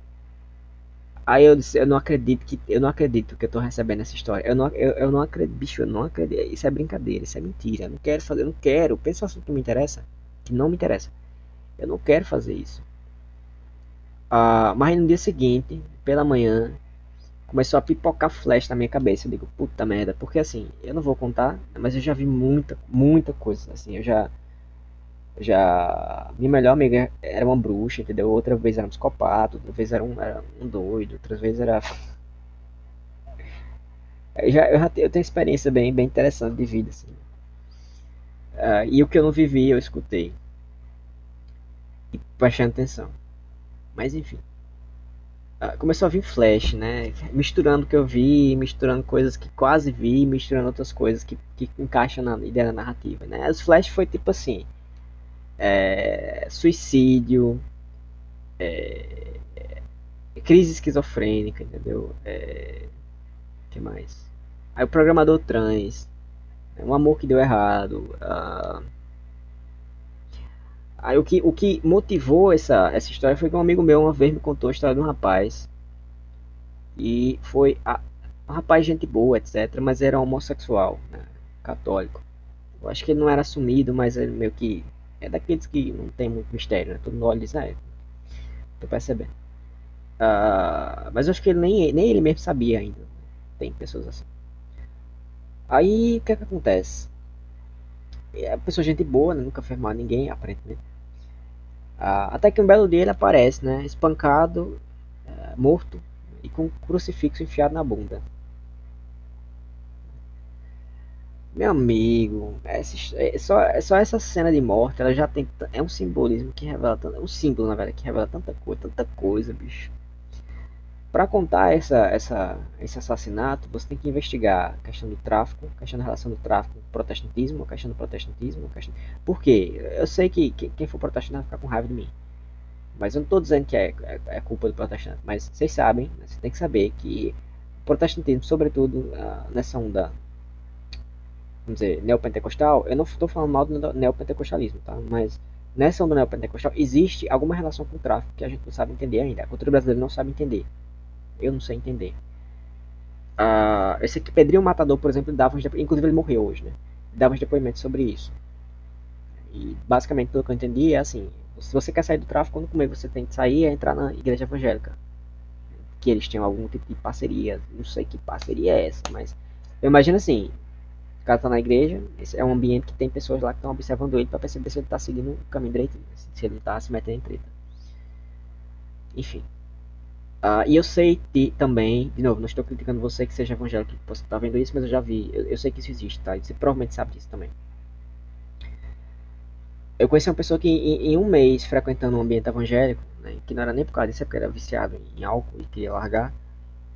Aí eu disse, eu não acredito que eu tô recebendo essa história. Eu não acredito, bicho, eu não acredito. Isso é brincadeira, isso é mentira. Eu não quero fazer, eu não quero. Pensa um assunto que me interessa, que não me interessa. Eu não quero fazer isso. Mas no dia seguinte, pela manhã, começou a pipocar flash na minha cabeça. Eu digo, puta merda, porque assim, eu não vou contar, mas eu já vi muita coisa. Assim, minha melhor amiga era uma bruxa, entendeu? Outra vez era um psicopata, outra vez era um doido, outras vezes era. Eu tenho experiência bem interessante de vida, assim. E o que eu não vivi, eu escutei. E prestando atenção. Mas enfim. Começou a vir flash, né? Misturando o que eu vi, misturando coisas que quase vi, misturando outras coisas que encaixam na ideia da narrativa, né? Os flash foi tipo assim: suicídio, crise esquizofrênica, entendeu? Que mais? Aí o programador trans, um amor que deu errado. Aí o que motivou essa história foi que um amigo meu uma vez me contou a história de um rapaz. E foi um rapaz gente boa, etc. Mas era homossexual, né, católico. Eu acho que ele não era assumido, mas ele meio que. É daqueles que não tem muito mistério, né? Todo mundo olha e diz, tô percebendo. Mas eu acho que ele nem ele mesmo sabia ainda. Tem pessoas assim. Aí o que é que acontece? É a pessoa gente boa, né? Nunca fez mal a ninguém, aparentemente. Até que um belo dia ele aparece, né? Espancado, morto e com um crucifixo enfiado na bunda. Meu amigo, só essa cena de morte, ela já tem, é um simbolismo que revela, é um símbolo, na verdade, que revela tanta coisa, bicho. Para contar esse assassinato, você tem que investigar a questão do tráfico, a questão da relação do tráfico com o protestantismo, a questão do protestantismo, a questão... Por quê? Eu sei que quem for protestante vai ficar com raiva de mim, mas eu não estou dizendo que é culpa do protestante, mas vocês sabem, né, você tem que saber que o protestantismo, sobretudo nessa onda, vamos dizer, neopentecostal, eu não estou falando mal do neopentecostalismo, tá? Mas nessa onda neopentecostal existe alguma relação com o tráfico que a gente não sabe entender ainda. A cultura brasileira não sabe entender. Eu não sei entender. Esse aqui, Pedrinho Matador, por exemplo, inclusive ele morreu hoje, né? Dava uns depoimentos sobre isso. E basicamente, pelo que eu entendi, é assim: se você quer sair do tráfico, quando comer você tem que sair e entrar na igreja evangélica. Que eles tinham algum tipo de parceria, não sei que parceria é essa, mas eu imagino assim: o cara tá na igreja, esse é um ambiente que tem pessoas lá que estão observando ele para perceber se ele tá seguindo o caminho direito, se ele tá se metendo em treta. Enfim. E eu sei também, de novo, não estou criticando você que seja evangélico, que você está vendo isso, mas eu já vi, eu sei que isso existe, tá? E você provavelmente sabe disso também. Eu conheci uma pessoa que em um mês frequentando um ambiente evangélico, né, que não era nem por causa disso, é porque era viciado em álcool e queria largar,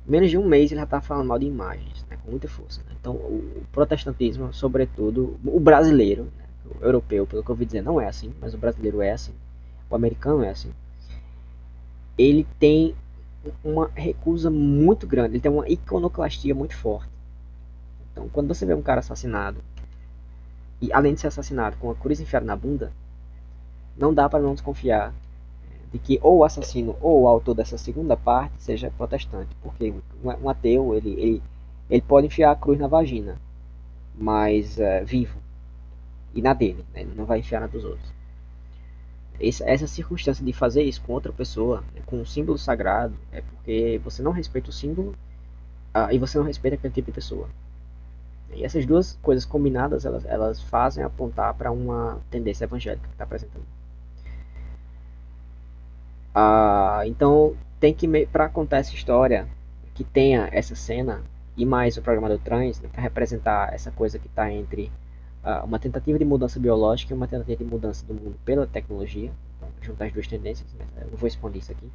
menos de um mês ele já estava falando mal de imagens, né, com muita força. Né? Então o protestantismo, sobretudo o brasileiro, né, o europeu, pelo que eu ouvi dizer, não é assim, mas o brasileiro é assim, o americano é assim, ele tem uma recusa muito grande, ele tem uma iconoclastia muito forte. Então, quando você vê um cara assassinado, e além de ser assassinado com a cruz enfiada na bunda, não dá para não desconfiar de que ou o assassino ou o autor dessa segunda parte seja protestante. Porque um ateu, ele pode enfiar a cruz na vagina, mas vivo, e na dele, né? Ele não vai enfiar na dos outros. Essa circunstância de fazer isso com outra pessoa, né, com um símbolo sagrado, é porque você não respeita o símbolo e você não respeita aquele tipo de pessoa. E essas duas coisas combinadas, elas fazem apontar para uma tendência evangélica que está apresentando. Então, tem que, para contar essa história, que tenha essa cena, e mais o programador trans, né, para representar essa coisa que está entre uma tentativa de mudança biológica e uma tentativa de mudança do mundo pela tecnologia, então, juntar as duas tendências, né, eu não vou expandir isso aqui,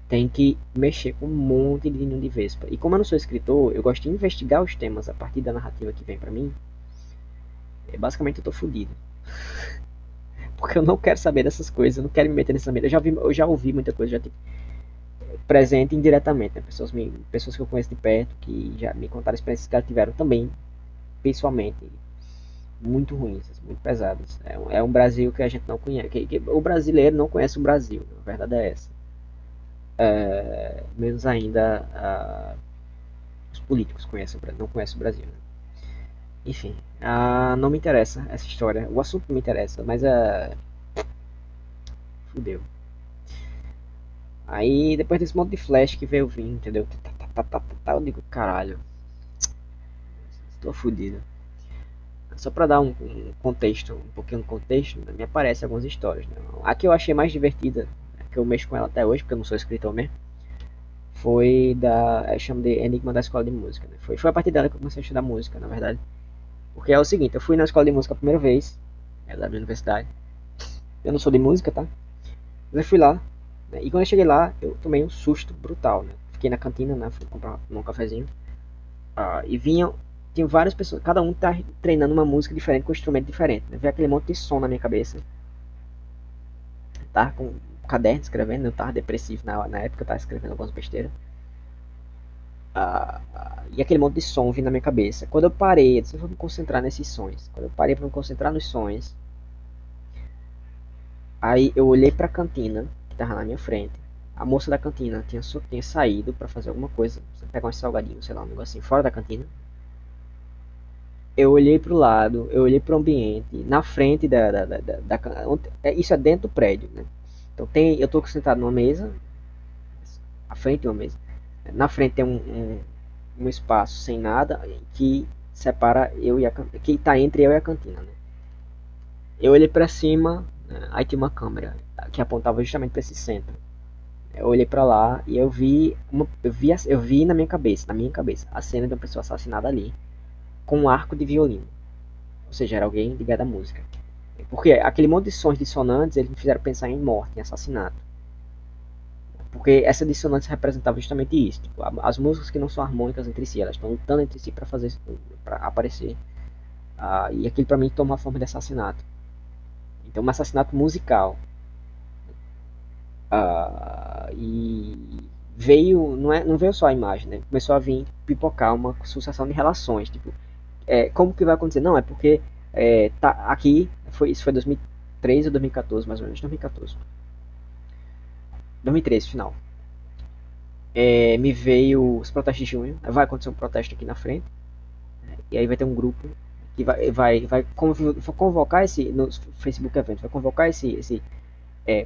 tem que mexer com um monte de ninho de vespa. E como eu não sou escritor, eu gosto de investigar os temas a partir da narrativa que vem para mim. Basicamente eu tô fudido. Porque eu não quero saber dessas coisas, eu não quero me meter nessa merda. Eu já ouvi muita coisa, já tive presente indiretamente, né? Pessoas que eu conheço de perto, que já me contaram experiências que elas tiveram também, pessoalmente, muito ruins, muito pesadas. É um Brasil que a gente não conhece. O brasileiro não conhece o Brasil, a verdade é essa. Menos ainda os políticos não conhecem o Brasil. Né? Enfim, não me interessa essa história. O assunto não me interessa, mas fudeu. Aí depois desse monte de flash que veio vindo, entendeu? Eu digo, caralho, estou fudido. Só pra dar um contexto, um pouquinho de contexto, né, me aparecem algumas histórias. Né? A que eu achei mais divertida, né, que eu mexo com ela até hoje, porque eu não sou escritor mesmo, foi eu chamo de Enigma da Escola de Música. Né? Foi a partir dela que eu comecei a estudar música, na verdade. Porque é o seguinte, eu fui na escola de música a primeira vez, da minha universidade. Eu não sou de música, tá? Mas eu fui lá, né? E quando eu cheguei lá, eu tomei um susto brutal, né? Fiquei na cantina, né? Fui comprar um cafezinho. E tinha várias pessoas, cada um tá treinando uma música diferente com um instrumento diferente. Né? Veio aquele monte de som na minha cabeça. Tava com um caderno escrevendo, eu tava depressivo na época, eu tava escrevendo algumas besteiras. E aquele monte de som vindo na minha cabeça. Quando eu parei, eu disse, eu vou me concentrar nesses sons. Quando eu parei para me concentrar nos sons, aí eu olhei pra cantina, que tava na minha frente. A moça da cantina tinha saído pra fazer alguma coisa. Pegar uns salgadinhos, sei lá, um negocinho fora da cantina. Eu olhei pro lado, eu olhei pro ambiente, na frente isso é dentro do prédio, né? Então eu tô sentado numa mesa, à frente de uma mesa. Na frente tem um espaço sem nada que separa eu e que tá entre eu e a cantina, né? Eu olhei pra cima, né? Aí tinha uma câmera que apontava justamente para esse centro. Eu olhei pra lá e eu vi na minha cabeça, a cena de uma pessoa assassinada ali. com um arco de violino. Ou seja, era alguém ligado à música. Porque aquele monte de sons dissonantes, eles me fizeram pensar em morte, em assassinato. Porque essa dissonância representava justamente isso. Tipo, as músicas que não são harmônicas entre si, elas estão lutando entre si para fazer, para aparecer. E aquilo para mim toma a forma de assassinato. Então, um assassinato musical. E veio, não veio só a imagem, né? Começou a vir pipocar uma sucessão de relações. Tipo, como que vai acontecer? Não, é porque tá aqui, isso foi 2013 ou 2014, mais ou menos, 2014. 2013, final. Me veio os protestos de junho. Vai acontecer um protesto aqui na frente. E aí vai ter um grupo que vai convocar esse no Facebook Event, vai convocar esse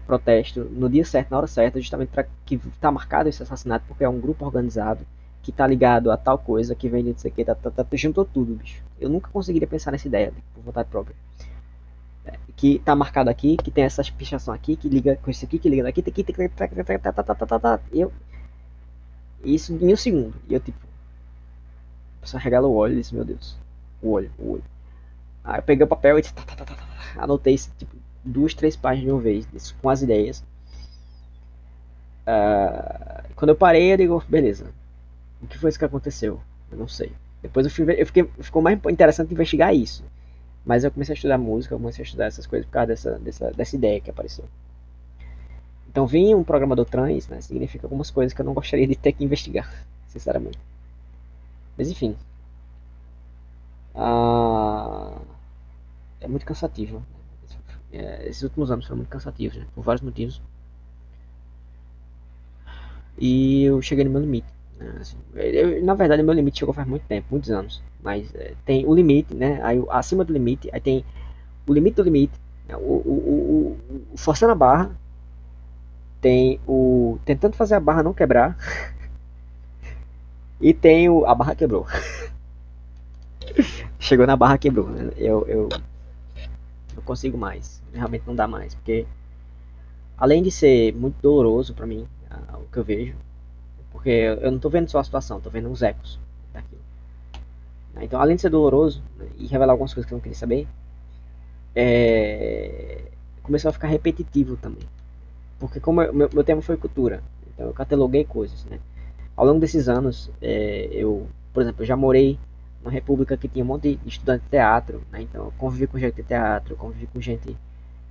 protesto no dia certo, na hora certa, justamente para que está marcado esse assassinato, porque é um grupo organizado que tá ligado a tal coisa, que vem de não sei o que, juntou tudo, bicho. Eu nunca conseguiria pensar nessa ideia, por vontade própria. Que tá marcado aqui, que tem essas pichação aqui, que liga com isso aqui, que liga daqui, eu, isso em um segundo. E eu, tipo, a pessoa regala o olho e disse, meu Deus, o olho. Aí eu peguei o papel e anotei, tipo, 2, 3 páginas de uma vez, com as ideias. Quando eu parei, eu digo, beleza, o que foi isso que aconteceu? Eu não sei. Depois ficou mais interessante investigar isso. Mas eu comecei a estudar música, eu comecei a estudar essas coisas por causa dessa ideia que apareceu. Então, vir um programador trans, né, significa algumas coisas que eu não gostaria de ter que investigar, sinceramente. Mas enfim. Ah, é muito cansativo. Esses últimos anos foram muito cansativos, né, por vários motivos. E eu cheguei no meu limite. Né, assim, na verdade, o meu limite chegou faz muito tempo, muitos anos. Mas tem o limite, né? Aí acima do limite, aí tem o limite do limite, né, o forçando a barra, tem o tentando fazer a barra não quebrar e tem a barra quebrou. Chegou na barra quebrou, né? Eu não consigo mais, realmente não dá mais, porque além de ser muito doloroso pra mim, o que eu vejo, porque eu não tô vendo só a situação, tô vendo os ecos daquilo. Então, além de ser doloroso, né, e revelar algumas coisas que eu não queria saber, começou a ficar repetitivo também. Porque como meu tema foi cultura, então eu cataloguei coisas, né? Ao longo desses anos, por exemplo, eu já morei numa república que tinha um monte de estudante de teatro, né? Então eu convivi com gente de teatro, convivi com gente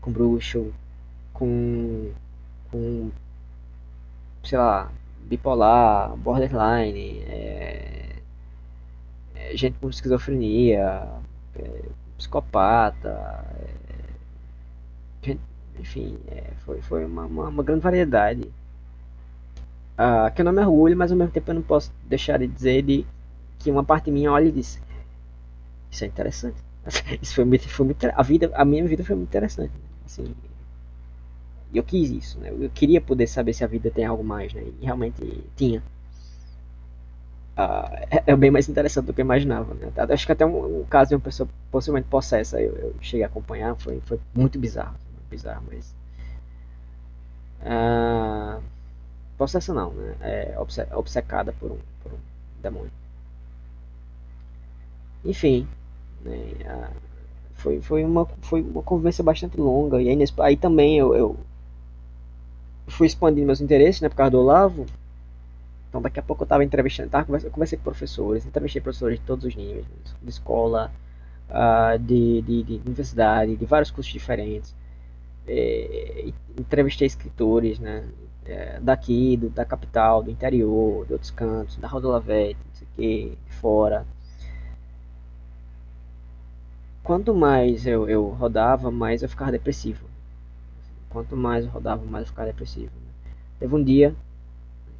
com bruxo, com, com sei lá, bipolar, borderline, gente com esquizofrenia, psicopata, gente, enfim, foi uma grande variedade. Que eu não me orgulho, mas ao mesmo tempo eu não posso deixar de dizer que uma parte minha olha e diz, isso é interessante. Isso foi muito a minha vida foi muito interessante, né? Assim, eu quis isso, né? Eu queria poder saber se a vida tem algo mais, né? E realmente tinha. É bem mais interessante do que eu imaginava, né? Acho que até um caso de uma pessoa possivelmente possessa eu cheguei a acompanhar, foi muito bizarro, mas ah, possessa não, né? Obcecada por um demônio. Enfim, né? Foi uma conversa bastante longa. E aí também eu fui expandindo meus interesses, né, por causa do Olavo. Então daqui a pouco eu estava entrevistando, eu conversei com professores, entrevistei professores de todos os níveis, né, de escola, de universidade, de vários cursos diferentes. Entrevistei escritores, né, daqui, da capital, do interior, de outros cantos, da Rodolavete, não sei o que, de fora. Quanto mais eu rodava, mais eu ficava depressivo. Quanto mais eu rodava, mais eu ficava depressivo. Né? Teve um dia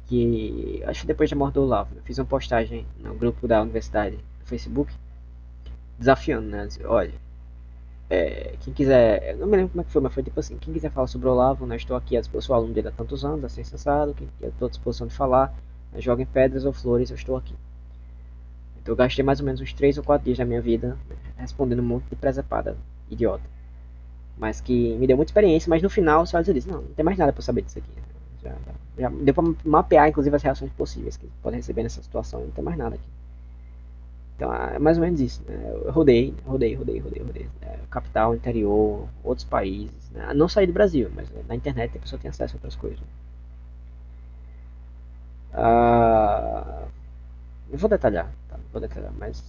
que, acho que depois da morte do Olavo, eu fiz uma postagem no grupo da universidade do Facebook, desafiando, né? Disse, olha, quem quiser, eu não me lembro como é que foi, mas foi tipo assim, quem quiser falar sobre o Olavo, né, estou aqui à disposição, aluno dele há tantos anos, assim, sensado, quem estou à disposição de falar, né, joguem pedras ou flores, eu estou aqui. Então eu gastei mais ou menos uns 3 ou 4 dias da minha vida, né, respondendo um monte de presepada idiota. Mas que me deu muita experiência, mas no final só disse, não tem mais nada pra saber disso aqui. Já deu pra mapear, inclusive, as reações possíveis que podem receber nessa situação, não tem mais nada aqui. Então é mais ou menos isso, né? Eu rodei. Capital, interior, outros países. Né? Não saí do Brasil, mas na internet a pessoa tem acesso a outras coisas. Ah, não vou detalhar, tá? Não vou detalhar, mas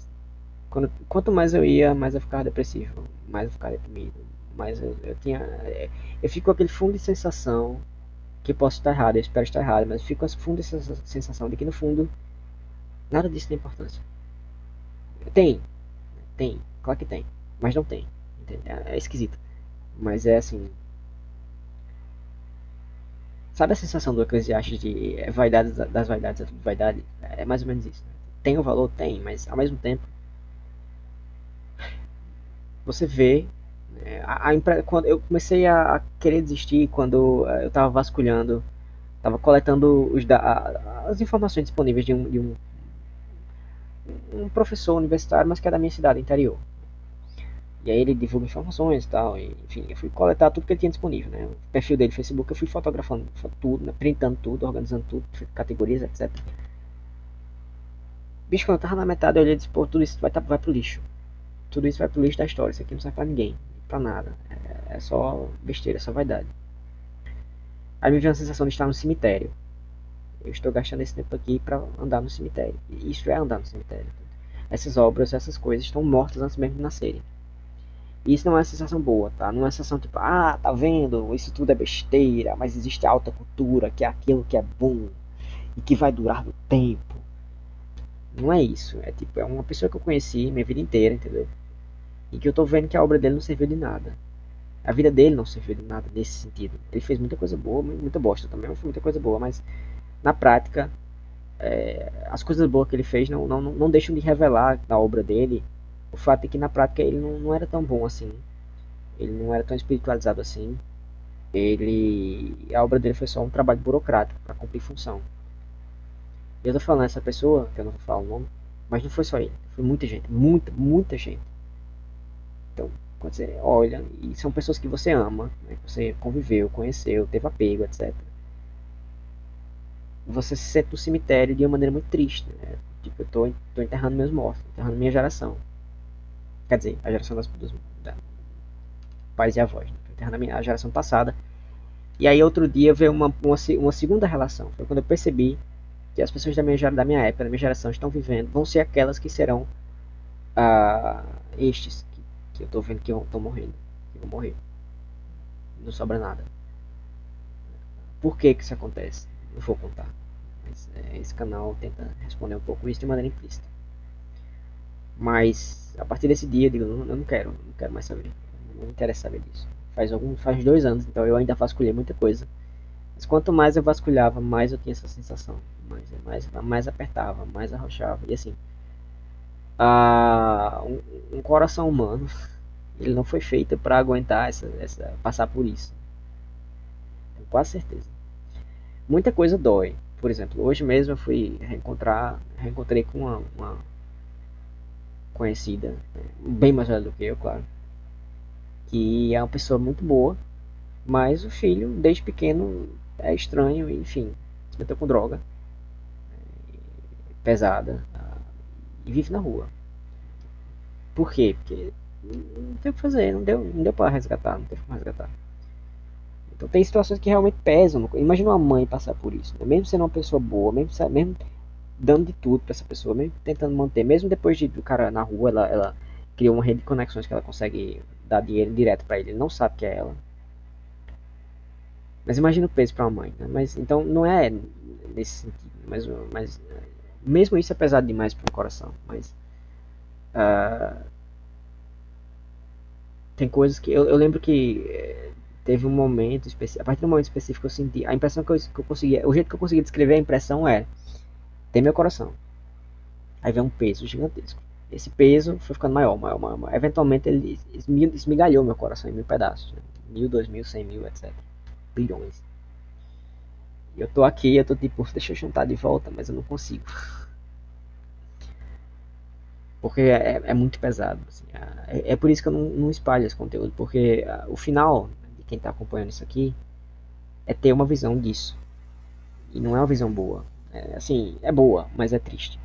quanto mais eu ia, mais eu ficava depressivo, mais eu ficava deprimido, mais eu tinha. Eu fico com aquele fundo de sensação que posso estar errado, eu espero estar errado, mas eu fico com essa fundo de sensação de que no fundo nada disso tem importância. Tem, tem, claro que tem, mas não tem. Entende? É esquisito. Mas é assim. Sabe a sensação do Eclesiastes de vaidade das vaidades é tudo vaidade? É mais ou menos isso. Né? Tem o valor? Tem, mas ao mesmo tempo você vê. Quando eu comecei a querer desistir quando eu estava vasculhando, estava coletando as informações disponíveis de um professor universitário, mas que é da minha cidade, interior. E aí ele divulga informações e tal, e, enfim, eu fui coletar tudo que ele tinha disponível, né? O perfil dele no Facebook, eu fui fotografando tudo, né? Printando tudo, organizando tudo, categorias, etc. Bicho, quando eu tava na metade, eu olhei e disse, pô, tudo isso vai pro lixo. Tudo isso vai pro lixo da história, isso aqui não serve pra ninguém, pra nada. É só besteira, é só vaidade. Aí me veio a sensação de estar no cemitério. Eu estou gastando esse tempo aqui pra andar no cemitério. E isso é andar no cemitério. Essas obras, essas coisas estão mortas antes mesmo de nascerem. E isso não é uma sensação boa, tá? Não é uma sensação tipo, ah, tá vendo? Isso tudo é besteira, mas existe a alta cultura, que é aquilo que é bom e que vai durar no tempo. Não é isso. É tipo, é uma pessoa que eu conheci minha vida inteira, entendeu? E que eu tô vendo que a obra dele não serviu de nada. A vida dele não serviu de nada nesse sentido. Ele fez muita coisa boa, muita bosta também, mas foi muita coisa boa, mas na prática, as coisas boas que ele fez não deixam de revelar na obra dele o fato de que na prática ele não era tão bom assim. Ele não era tão espiritualizado assim. A obra dele foi só um trabalho burocrático para cumprir função. E eu tô falando essa pessoa, que eu não vou falar o nome, mas não foi só ele, foi muita gente, muita gente. Então, quando você olha, e são pessoas que você ama, né, que você conviveu, conheceu, teve apego, etc. Você se sente no cemitério de uma maneira muito triste, né? Tipo, tô enterrando meus mortos, enterrando minha geração. Quer dizer, a geração dos pais e avós, né? Tô enterrando a geração passada. E aí outro dia veio uma segunda relação. Foi quando eu percebi que as pessoas da minha época, da minha geração, estão vivendo, vão ser aquelas que serão estes que eu tô vendo que estão morrendo, que vão morrer. Não sobra nada. Por que que isso acontece? Não vou contar. Mas esse canal tenta responder um pouco isso de maneira implícita. Mas a partir desse dia eu digo, eu não quero mais saber. Não me interessa saber disso. Faz 2 anos, então eu ainda vasculhei muita coisa. Mas quanto mais eu vasculhava, mais eu tinha essa sensação. Mais apertava, mais arrochava. E assim, um coração humano, ele não foi feito para aguentar passar por isso. Tenho quase certeza. Muita coisa dói. Por exemplo, hoje mesmo eu fui reencontrei com uma conhecida, bem mais velha do que eu, claro, que é uma pessoa muito boa, mas o filho, desde pequeno, é estranho, enfim, se meteu com droga pesada e vive na rua. Por quê? Porque não tem o que fazer, não deu pra resgatar, não teve como resgatar. Então tem situações que realmente pesam. Imagina uma mãe passar por isso, né? Mesmo sendo uma pessoa boa, mesmo dando de tudo pra essa pessoa, mesmo tentando manter, mesmo depois do cara na rua, ela criou uma rede de conexões que ela consegue dar dinheiro direto pra ele. Ele não sabe que é ela. Mas imagina o peso pra uma mãe, né? Mas então não é nesse sentido, mas mesmo isso é pesado demais para um coração. Mas tem coisas que eu lembro que teve um momento específico. A partir do momento específico eu senti a impressão que eu conseguia, o jeito que eu conseguia descrever a impressão é tem meu coração. Aí vem um peso gigantesco. Esse peso foi ficando maior. Eventualmente ele esmigalhou meu coração em mil pedaços, né? 1.000, 2.000, 100.000, etc. Bilhões. E eu tô aqui, eu tô tipo, deixa eu juntar de volta, mas eu não consigo. Porque é muito pesado. Assim, é por isso que eu não espalho esse conteúdo. Porque o final de quem está acompanhando isso aqui é ter uma visão disso. E não é uma visão boa. Assim, é boa, mas é triste.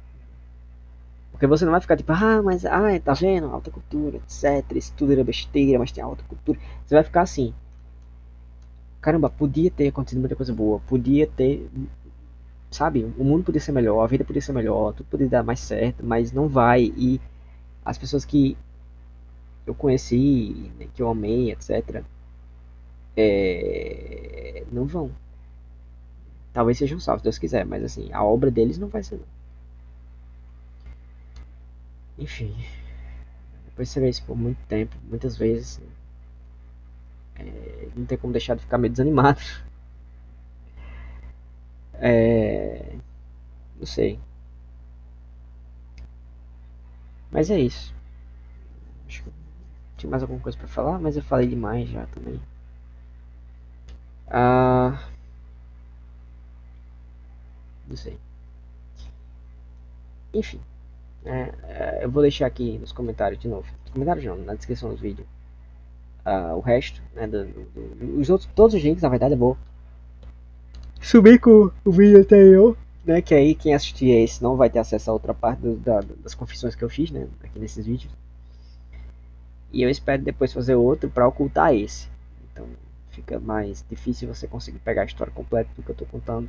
Porque você não vai ficar tipo, ah, mas, ah, tá vendo? Alta cultura, etc. Isso tudo era besteira, mas tem alta cultura. Você vai ficar assim, caramba, podia ter acontecido muita coisa boa, podia ter, sabe? O mundo podia ser melhor, a vida podia ser melhor, tudo podia dar mais certo, mas não vai. E as pessoas que eu conheci, né, que eu amei, etc., não vão. Talvez sejam salvos, se Deus quiser, mas assim, a obra deles não vai ser. Não. Enfim, depois você vê isso por muito tempo, muitas vezes, não tem como deixar de ficar meio desanimado. É, não sei. Mas é isso. Acho que tinha mais alguma coisa pra falar, mas eu falei demais já também. Ah, não sei. Enfim, eu vou deixar aqui nos comentários de novo. Nos comentários não, na descrição do vídeo. O resto, né, os outros, todos os links, na verdade, eu vou subir com o vídeo anterior, né, que aí quem assistir esse não vai ter acesso a outra parte das confissões que eu fiz, né, aqui nesses vídeos. E eu espero depois fazer outro para ocultar esse. Então fica mais difícil você conseguir pegar a história completa do que eu estou contando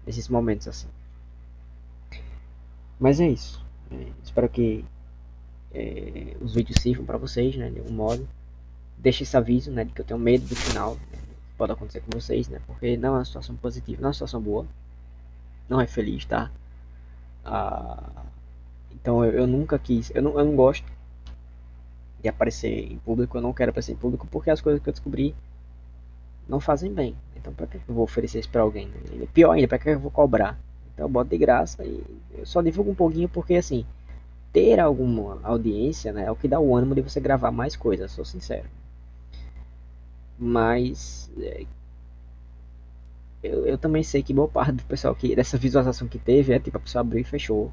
nesses momentos assim. Mas é isso. Espero que os vídeos sirvam para vocês, né, de algum modo. Deixe esse aviso, né, de que eu tenho medo do final. Né, pode acontecer com vocês, né, porque não é uma situação positiva, não é uma situação boa. Não é feliz, tá? Ah, então eu nunca quis, eu não gosto de aparecer em público, eu não quero aparecer em público porque as coisas que eu descobri não fazem bem. Então pra que eu vou oferecer isso pra alguém? Né? Pior ainda, pra que eu vou cobrar? Então eu boto de graça e eu só divulgo um pouquinho porque assim, ter alguma audiência, né, é o que dá o ânimo de você gravar mais coisas, sou sincero. Mas eu também sei que boa parte do pessoal que dessa visualização que teve é tipo a pessoa abriu e fechou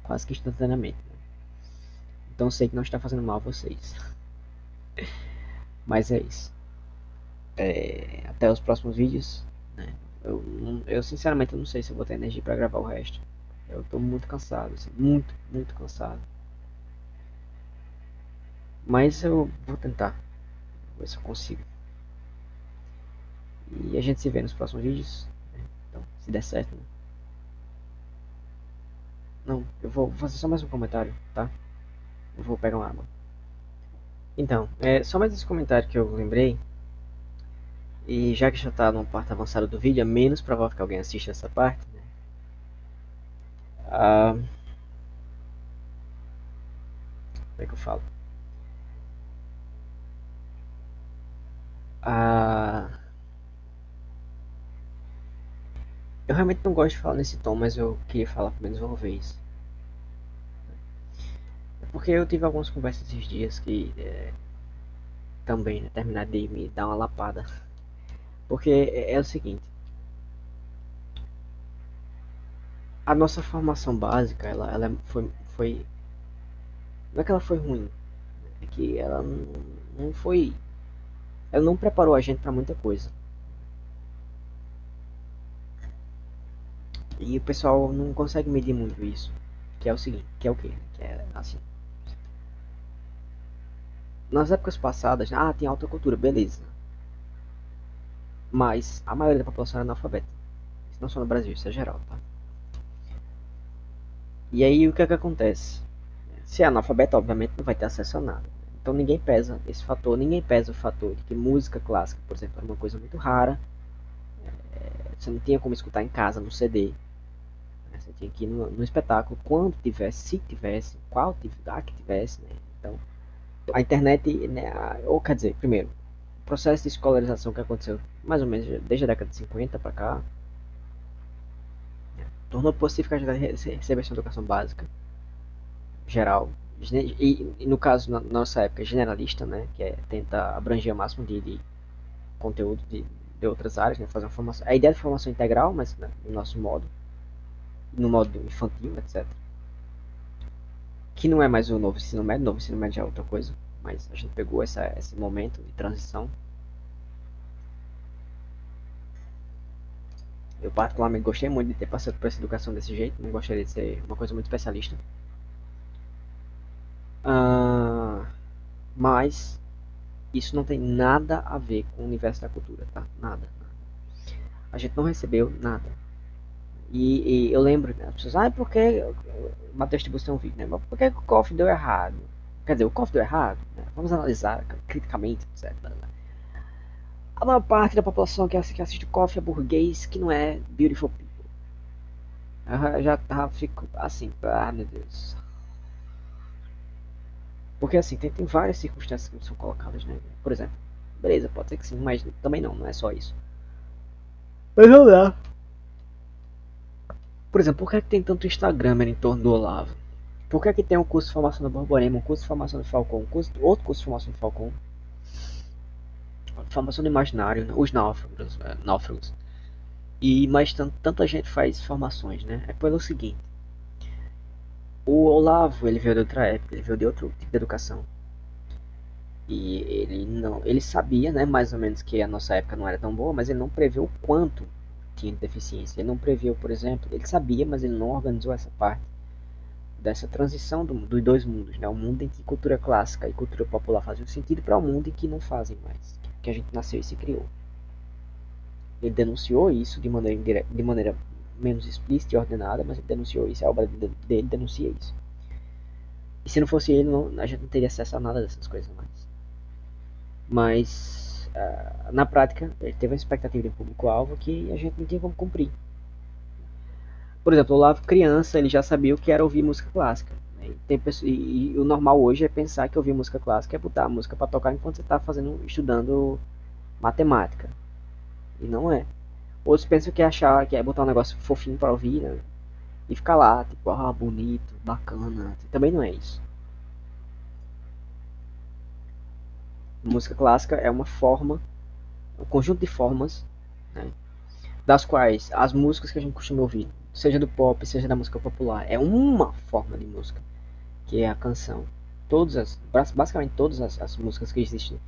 quase que instantaneamente. Né? Então eu sei que não está fazendo mal a vocês. Mas é isso. Até os próximos vídeos. Né? Eu sinceramente não sei se eu vou ter energia para gravar o resto. Eu tô muito cansado, assim, muito, muito cansado. Mas eu vou tentar, ver se eu consigo. E a gente se vê nos próximos vídeos. Né? Então, se der certo. Né? Não, eu vou fazer só mais um comentário, tá? Eu vou pegar uma água. Então, só mais esse comentário que eu lembrei. E já que já tá numa parte avançada do vídeo, é menos provável que alguém assista essa parte. Né? Ah, como é que eu falo? Ah, eu realmente não gosto de falar nesse tom, mas eu queria falar pelo menos uma vez. Porque eu tive algumas conversas esses dias que também né, terminaram de me dar uma lapada. Porque é o seguinte, a nossa formação básica, ela foi. Não é que ela foi ruim, é que ela não foi. Ela não preparou a gente para muita coisa. E o pessoal não consegue medir muito isso. Que é o seguinte, que é o quê? Que é assim. Nas épocas passadas, tem alta cultura, beleza. Mas a maioria da população era analfabeta. Isso não só no Brasil, isso é geral, tá? E aí o que é que acontece? Se é analfabeto, obviamente não vai ter acesso a nada. Então ninguém pesa esse fator, ninguém pesa o fator de que música clássica, por exemplo, era uma coisa muito rara. Você não tinha como escutar em casa no CD. Né? Você tinha que ir no espetáculo quando tivesse, se tivesse, qual atividade que tivesse. Né? Então a internet, né, ou quer dizer, primeiro, o processo de escolarização que aconteceu mais ou menos desde a década de 50 para cá, né, tornou possível que a gente recebesse uma educação básica geral, e no caso, na nossa época, generalista, né, que tenta abranger o máximo de conteúdo de outras áreas, né, fazer uma formação, a ideia de formação integral, mas né, no nosso modo, no modo infantil, etc. Que não é mais o novo ensino médio já é outra coisa, mas a gente pegou esse momento de transição. Eu particularmente gostei muito de ter passado por essa educação desse jeito, não gostaria de ser uma coisa muito especialista. Ah, mas isso não tem nada a ver com o universo da cultura, tá? Nada. A gente não recebeu nada. E eu lembro, né, as pessoas, por que o Matheus Tibus tem um vídeo, né? Mas por que o KOF deu errado? Quer dizer, o KOF deu errado, né? Vamos analisar criticamente, etc. A maior parte da população que assiste o KOF é burguês, que não é beautiful people. Eu já fico assim, meu Deus. Porque assim, tem várias circunstâncias que são colocadas, né? Por exemplo, beleza, pode ser que sim, mas também não é só isso. Mas vamos lá. Por exemplo, por que, é que tem tanto Instagram em torno do Olavo? Por que, é que tem um curso de formação do Borborema, um curso de formação do Falcon, outro curso de formação do Falcon, formação do Imaginário, né? Os náufragos. E mais tanta gente faz formações, né? É pelo seguinte, o Olavo, ele veio de outra época, ele veio de outro tipo de educação. E ele sabia, né, mais ou menos que a nossa época não era tão boa, mas ele não preveu o quanto tinha de deficiência. Ele não preveu, por exemplo, ele sabia, mas ele não organizou essa parte dessa transição dos dois mundos, né? O mundo em que cultura clássica e cultura popular fazem sentido para o mundo em que não fazem mais, que a gente nasceu e se criou. Ele denunciou isso de maneira menos explícita e ordenada, mas ele denunciou isso, a obra dele denuncia isso. E se não fosse ele, a gente não teria acesso a nada dessas coisas mais. Mas na prática ele teve uma expectativa de público-alvo que a gente não tinha como cumprir. Por exemplo, o Olavo criança ele já sabia o que era ouvir música clássica. Né? E o normal hoje é pensar que ouvir música clássica é botar a música para tocar enquanto você está estudando matemática. E não é. Outros pensam que é achar que é botar um negócio fofinho para ouvir, né? E ficar lá, tipo, bonito, bacana. Também não é isso. Música clássica é uma forma, um conjunto de formas, né? Das quais as músicas que a gente costuma ouvir, seja do pop, seja da música popular, é uma forma de música, que é a canção. Basicamente todas as músicas que existem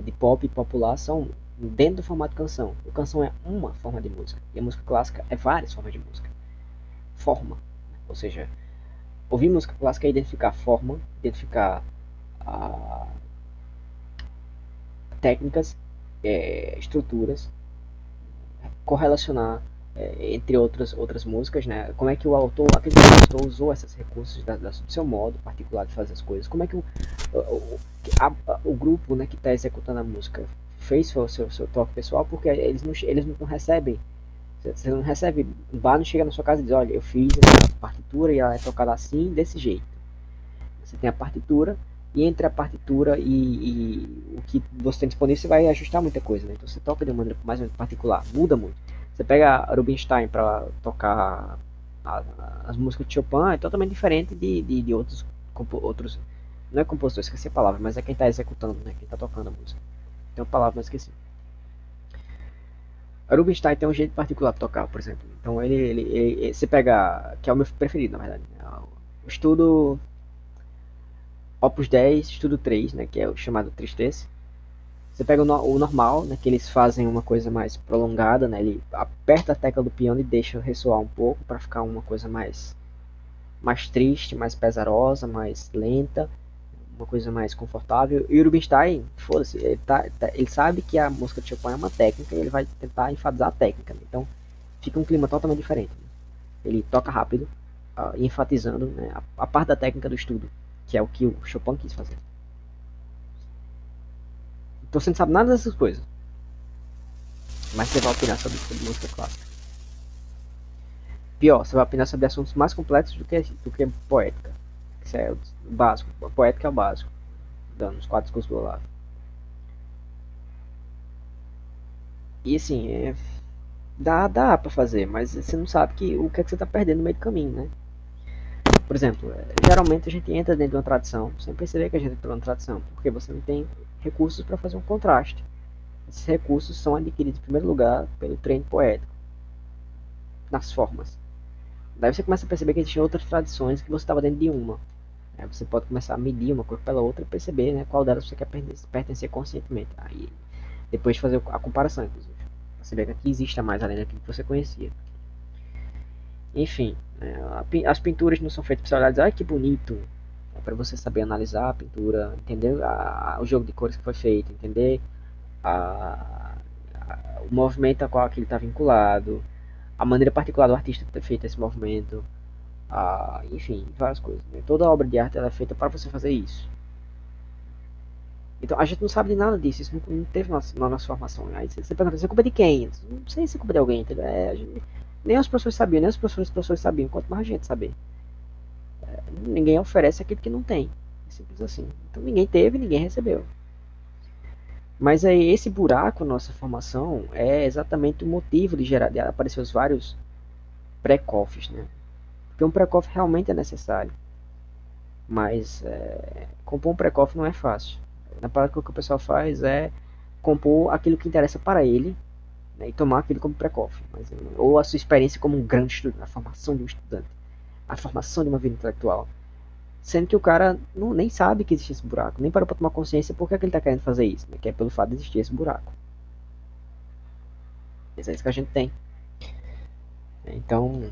de pop e popular são dentro do formato de canção. A canção é uma forma de música, e a música clássica é várias formas de música. Forma, ou seja, ouvir música clássica é identificar forma, identificar ah, técnicas, estruturas, correlacionar entre outras músicas, né? Como é que aquele compositor usou esses recursos do seu modo particular de fazer as coisas? Como é que o grupo, né, que está executando a música fez seu toque pessoal? Porque eles não recebem, você não recebe, o bar não chega na sua casa e diz, olha, eu fiz essa partitura e ela é tocada assim, desse jeito. Você tem a partitura e entre a partitura e o que você tem disponível você vai ajustar muita coisa, né? Então você toca de uma maneira mais ou menos particular, muda muito. Você pega a Rubinstein para tocar as músicas de Chopin, é totalmente diferente de outros, não é compositor, esqueci a palavra, mas é quem está executando, né? Quem está tocando a música. Tem uma palavra, mas esqueci. A Rubinstein tem um jeito particular de tocar, por exemplo. Então você pega, que é o meu preferido, na verdade, né? O estudo Opus 10, estudo 3, né, que é o chamado Tristesse. Você pega o normal, né, que eles fazem uma coisa mais prolongada, né, ele aperta a tecla do piano e deixa ressoar um pouco para ficar uma coisa mais triste, mais pesarosa, mais lenta, uma coisa mais confortável. E o Rubinstein, foda-se, ele sabe que a música de Chopin é uma técnica e ele vai tentar enfatizar a técnica. Né? Então fica um clima totalmente diferente. Né? Ele toca rápido, enfatizando né, a parte da técnica do estudo, que é o que o Chopin quis fazer. Então você não sabe nada dessas coisas, mas você vai opinar sobre música clássica. Pior, você vai opinar sobre assuntos mais complexos do que poética. Isso é o básico. A poética é o básico, dando os quatro discursos do Olavo. E assim, dá pra fazer, mas você não sabe o que é que você tá perdendo no meio do caminho, né? Por exemplo, geralmente a gente entra dentro de uma tradição sem perceber que a gente entrou na tradição, porque você não tem recursos para fazer um contraste. Esses recursos são adquiridos em primeiro lugar pelo treino poético, nas formas. Daí você começa a perceber que existem outras tradições que você estava dentro de uma. Aí você pode começar a medir uma coisa pela outra e perceber né, qual delas você quer pertencer conscientemente. Aí depois de fazer a comparação, inclusive. Perceber que aqui existe mais além daquilo que você conhecia. Enfim, as pinturas não são feitas para você olhar e dizer, ai que bonito. para você saber analisar a pintura, entender o jogo de cores que foi feito, entender a, o movimento a qual aquilo está vinculado, a maneira particular do artista ter feito esse movimento, enfim, várias coisas. Né? Toda obra de arte ela é feita para você fazer isso. Então a gente não sabe de nada disso, isso não teve na nossa formação. Aí você pergunta, isso é culpa de quem? Não sei se é culpa de alguém, entendeu? Nem os professores sabiam, nem os professores sabiam, quanto mais a gente saber. Ninguém oferece aquilo que não tem. É simples assim. Então ninguém teve, ninguém recebeu. Mas aí esse buraco na nossa formação é exatamente o motivo de aparecer os vários pré-cofs, né? Porque um pré-cof realmente é necessário. Mas compor um pré-cof não é fácil. Na prática o que o pessoal faz é compor aquilo que interessa para ele, né, e tomar aquilo como pré-cof. Ou a sua experiência como um grande estudante, a formação de um estudante, a formação de uma vida intelectual. Sendo que o cara nem sabe que existe esse buraco, nem parou para tomar consciência por que ele está querendo fazer isso, né? Que é pelo fato de existir esse buraco. Isso é isso que a gente tem. Então,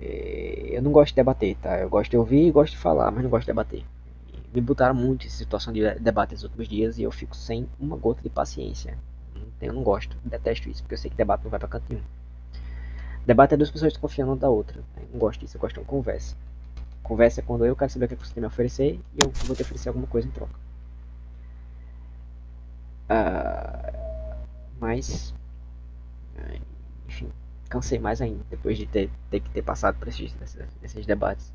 eu não gosto de debater, tá? Eu gosto de ouvir e gosto de falar, mas não gosto de debater. Me botaram muito em situação de debate nos últimos dias e eu fico sem uma gota de paciência. Eu não gosto, detesto isso, porque eu sei que debate não vai para canto nenhum. Debate é duas pessoas desconfiando uma da outra. Eu não gosto disso, eu gosto de uma conversa. Conversa é quando eu quero saber o que você tem a me oferecer e eu vou te oferecer alguma coisa em troca. Mas, enfim, cansei mais ainda depois de ter que ter passado por esses debates.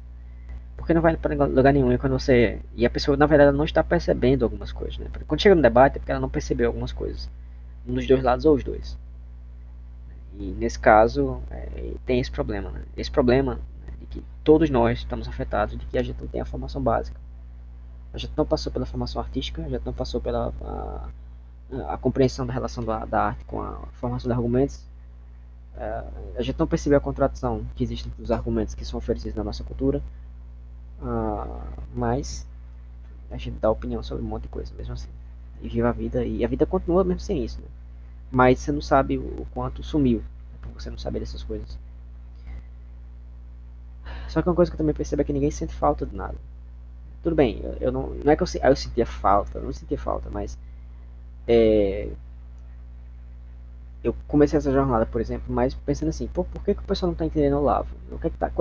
Porque não vai para lugar nenhum e quando você. E a pessoa, na verdade, não está percebendo algumas coisas. Né? Quando chega no debate é porque ela não percebeu algumas coisas. Um dos dois lados ou os dois. E nesse caso, tem esse problema. Né? Esse problema, né, de que todos nós estamos afetados de que a gente não tem a formação básica. A gente não passou pela formação artística, a gente não passou pela a compreensão da relação da arte com a formação de argumentos. A gente não percebeu a contradição que existe entre os argumentos que são oferecidos na nossa cultura. Mas a gente dá opinião sobre um monte de coisa, mesmo assim. E vive a vida, e a vida continua mesmo sem isso, né? Mas você não sabe o quanto sumiu, por você não saber dessas coisas. Só que uma coisa que eu também percebo é que ninguém sente falta de nada. Tudo bem, eu não é que eu sentia falta, eu não sentia falta, mas eu comecei essa jornada, por exemplo, mas pensando assim, pô, por que o pessoal não está entendendo o Olavo? O que é que tá,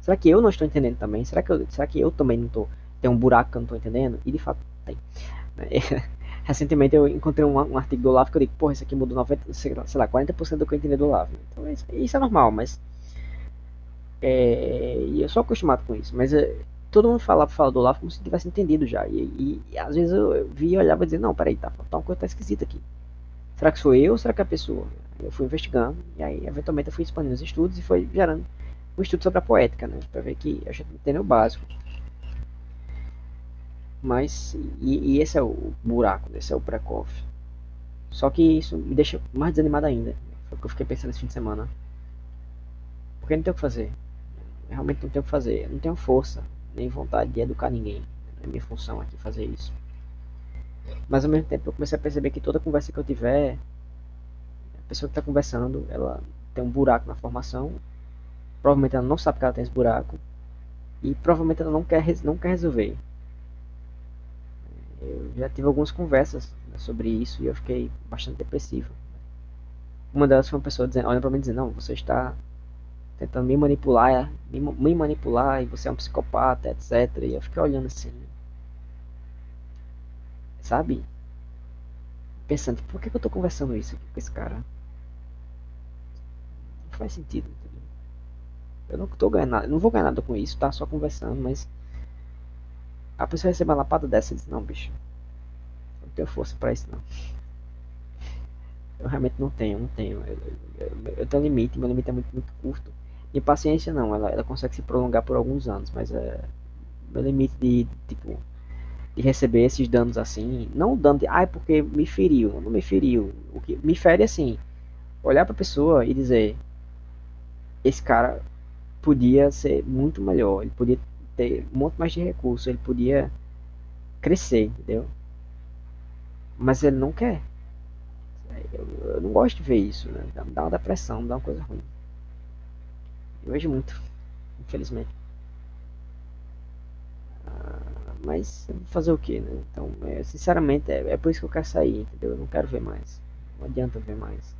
será que eu não estou entendendo também? Será que eu também não estou? Tem um buraco que eu não estou entendendo? E de fato tem. Recentemente eu encontrei um artigo do Olavo que eu digo, porra, isso aqui mudou 90, sei lá, 40% do que eu entendi do Olavo. Então isso é normal, mas e eu sou acostumado com isso, mas todo mundo fala do Olavo como se tivesse entendido já. E às vezes eu via e olhava e dizia, não, peraí, tá uma coisa tá esquisita aqui. Será que sou eu ou será que é a pessoa? Eu fui investigando e aí eventualmente eu fui expandindo os estudos e foi gerando um estudo sobre a poética, né? Para ver que a gente entendeu o básico. Mas, e esse é o buraco, esse é o pré-cof. Só que isso me deixa mais desanimado ainda. Foi o que eu fiquei pensando esse fim de semana. Porque não tem o que fazer. Eu realmente não tenho o que fazer. Eu não tenho força, nem vontade de educar ninguém. É minha função aqui fazer isso. Mas ao mesmo tempo eu comecei a perceber que toda conversa que eu tiver, a pessoa que está conversando, ela tem um buraco na formação. Provavelmente ela não sabe que ela tem esse buraco. E provavelmente ela não quer resolver. Eu já tive algumas conversas, né, sobre isso e eu fiquei bastante depressivo. Uma delas foi uma pessoa dizendo, olhando pra mim dizendo, não, você está tentando me manipular e você é um psicopata, etc. E eu fiquei olhando assim, sabe? Pensando, por que eu tô conversando isso aqui com esse cara? Não faz sentido, entendeu? Eu não tô ganhando nada, eu não vou ganhar nada com isso, tá? Só conversando, mas a pessoa recebe uma lapada dessa e diz, não, bicho, eu não tenho força pra isso não. Eu realmente não tenho. Eu tenho um limite, meu limite é muito curto. Minha paciência não, ela consegue se prolongar por alguns anos, mas meu limite tipo, de receber esses danos assim, não o dano de, é porque me feriu, não me feriu. O que me fere é assim, olhar pra pessoa e dizer, esse cara podia ser muito melhor, ele podia ter um monte mais de recursos, ele podia crescer, entendeu? Mas ele não quer. Eu não gosto de ver isso, né? Dá uma depressão, dá uma coisa ruim. Eu vejo muito, infelizmente. Mas eu vou fazer o que, né? Então, sinceramente, é por isso que eu quero sair, entendeu? Eu não quero ver mais. Não adianta ver mais.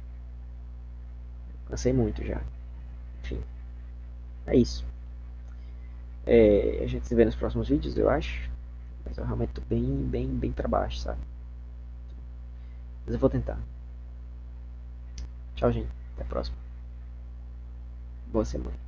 Cansei muito já. Enfim, é isso. A gente se vê nos próximos vídeos, eu acho. Mas eu realmente tô bem pra baixo, sabe? Mas eu vou tentar. Tchau, gente. Até a próxima. Boa semana.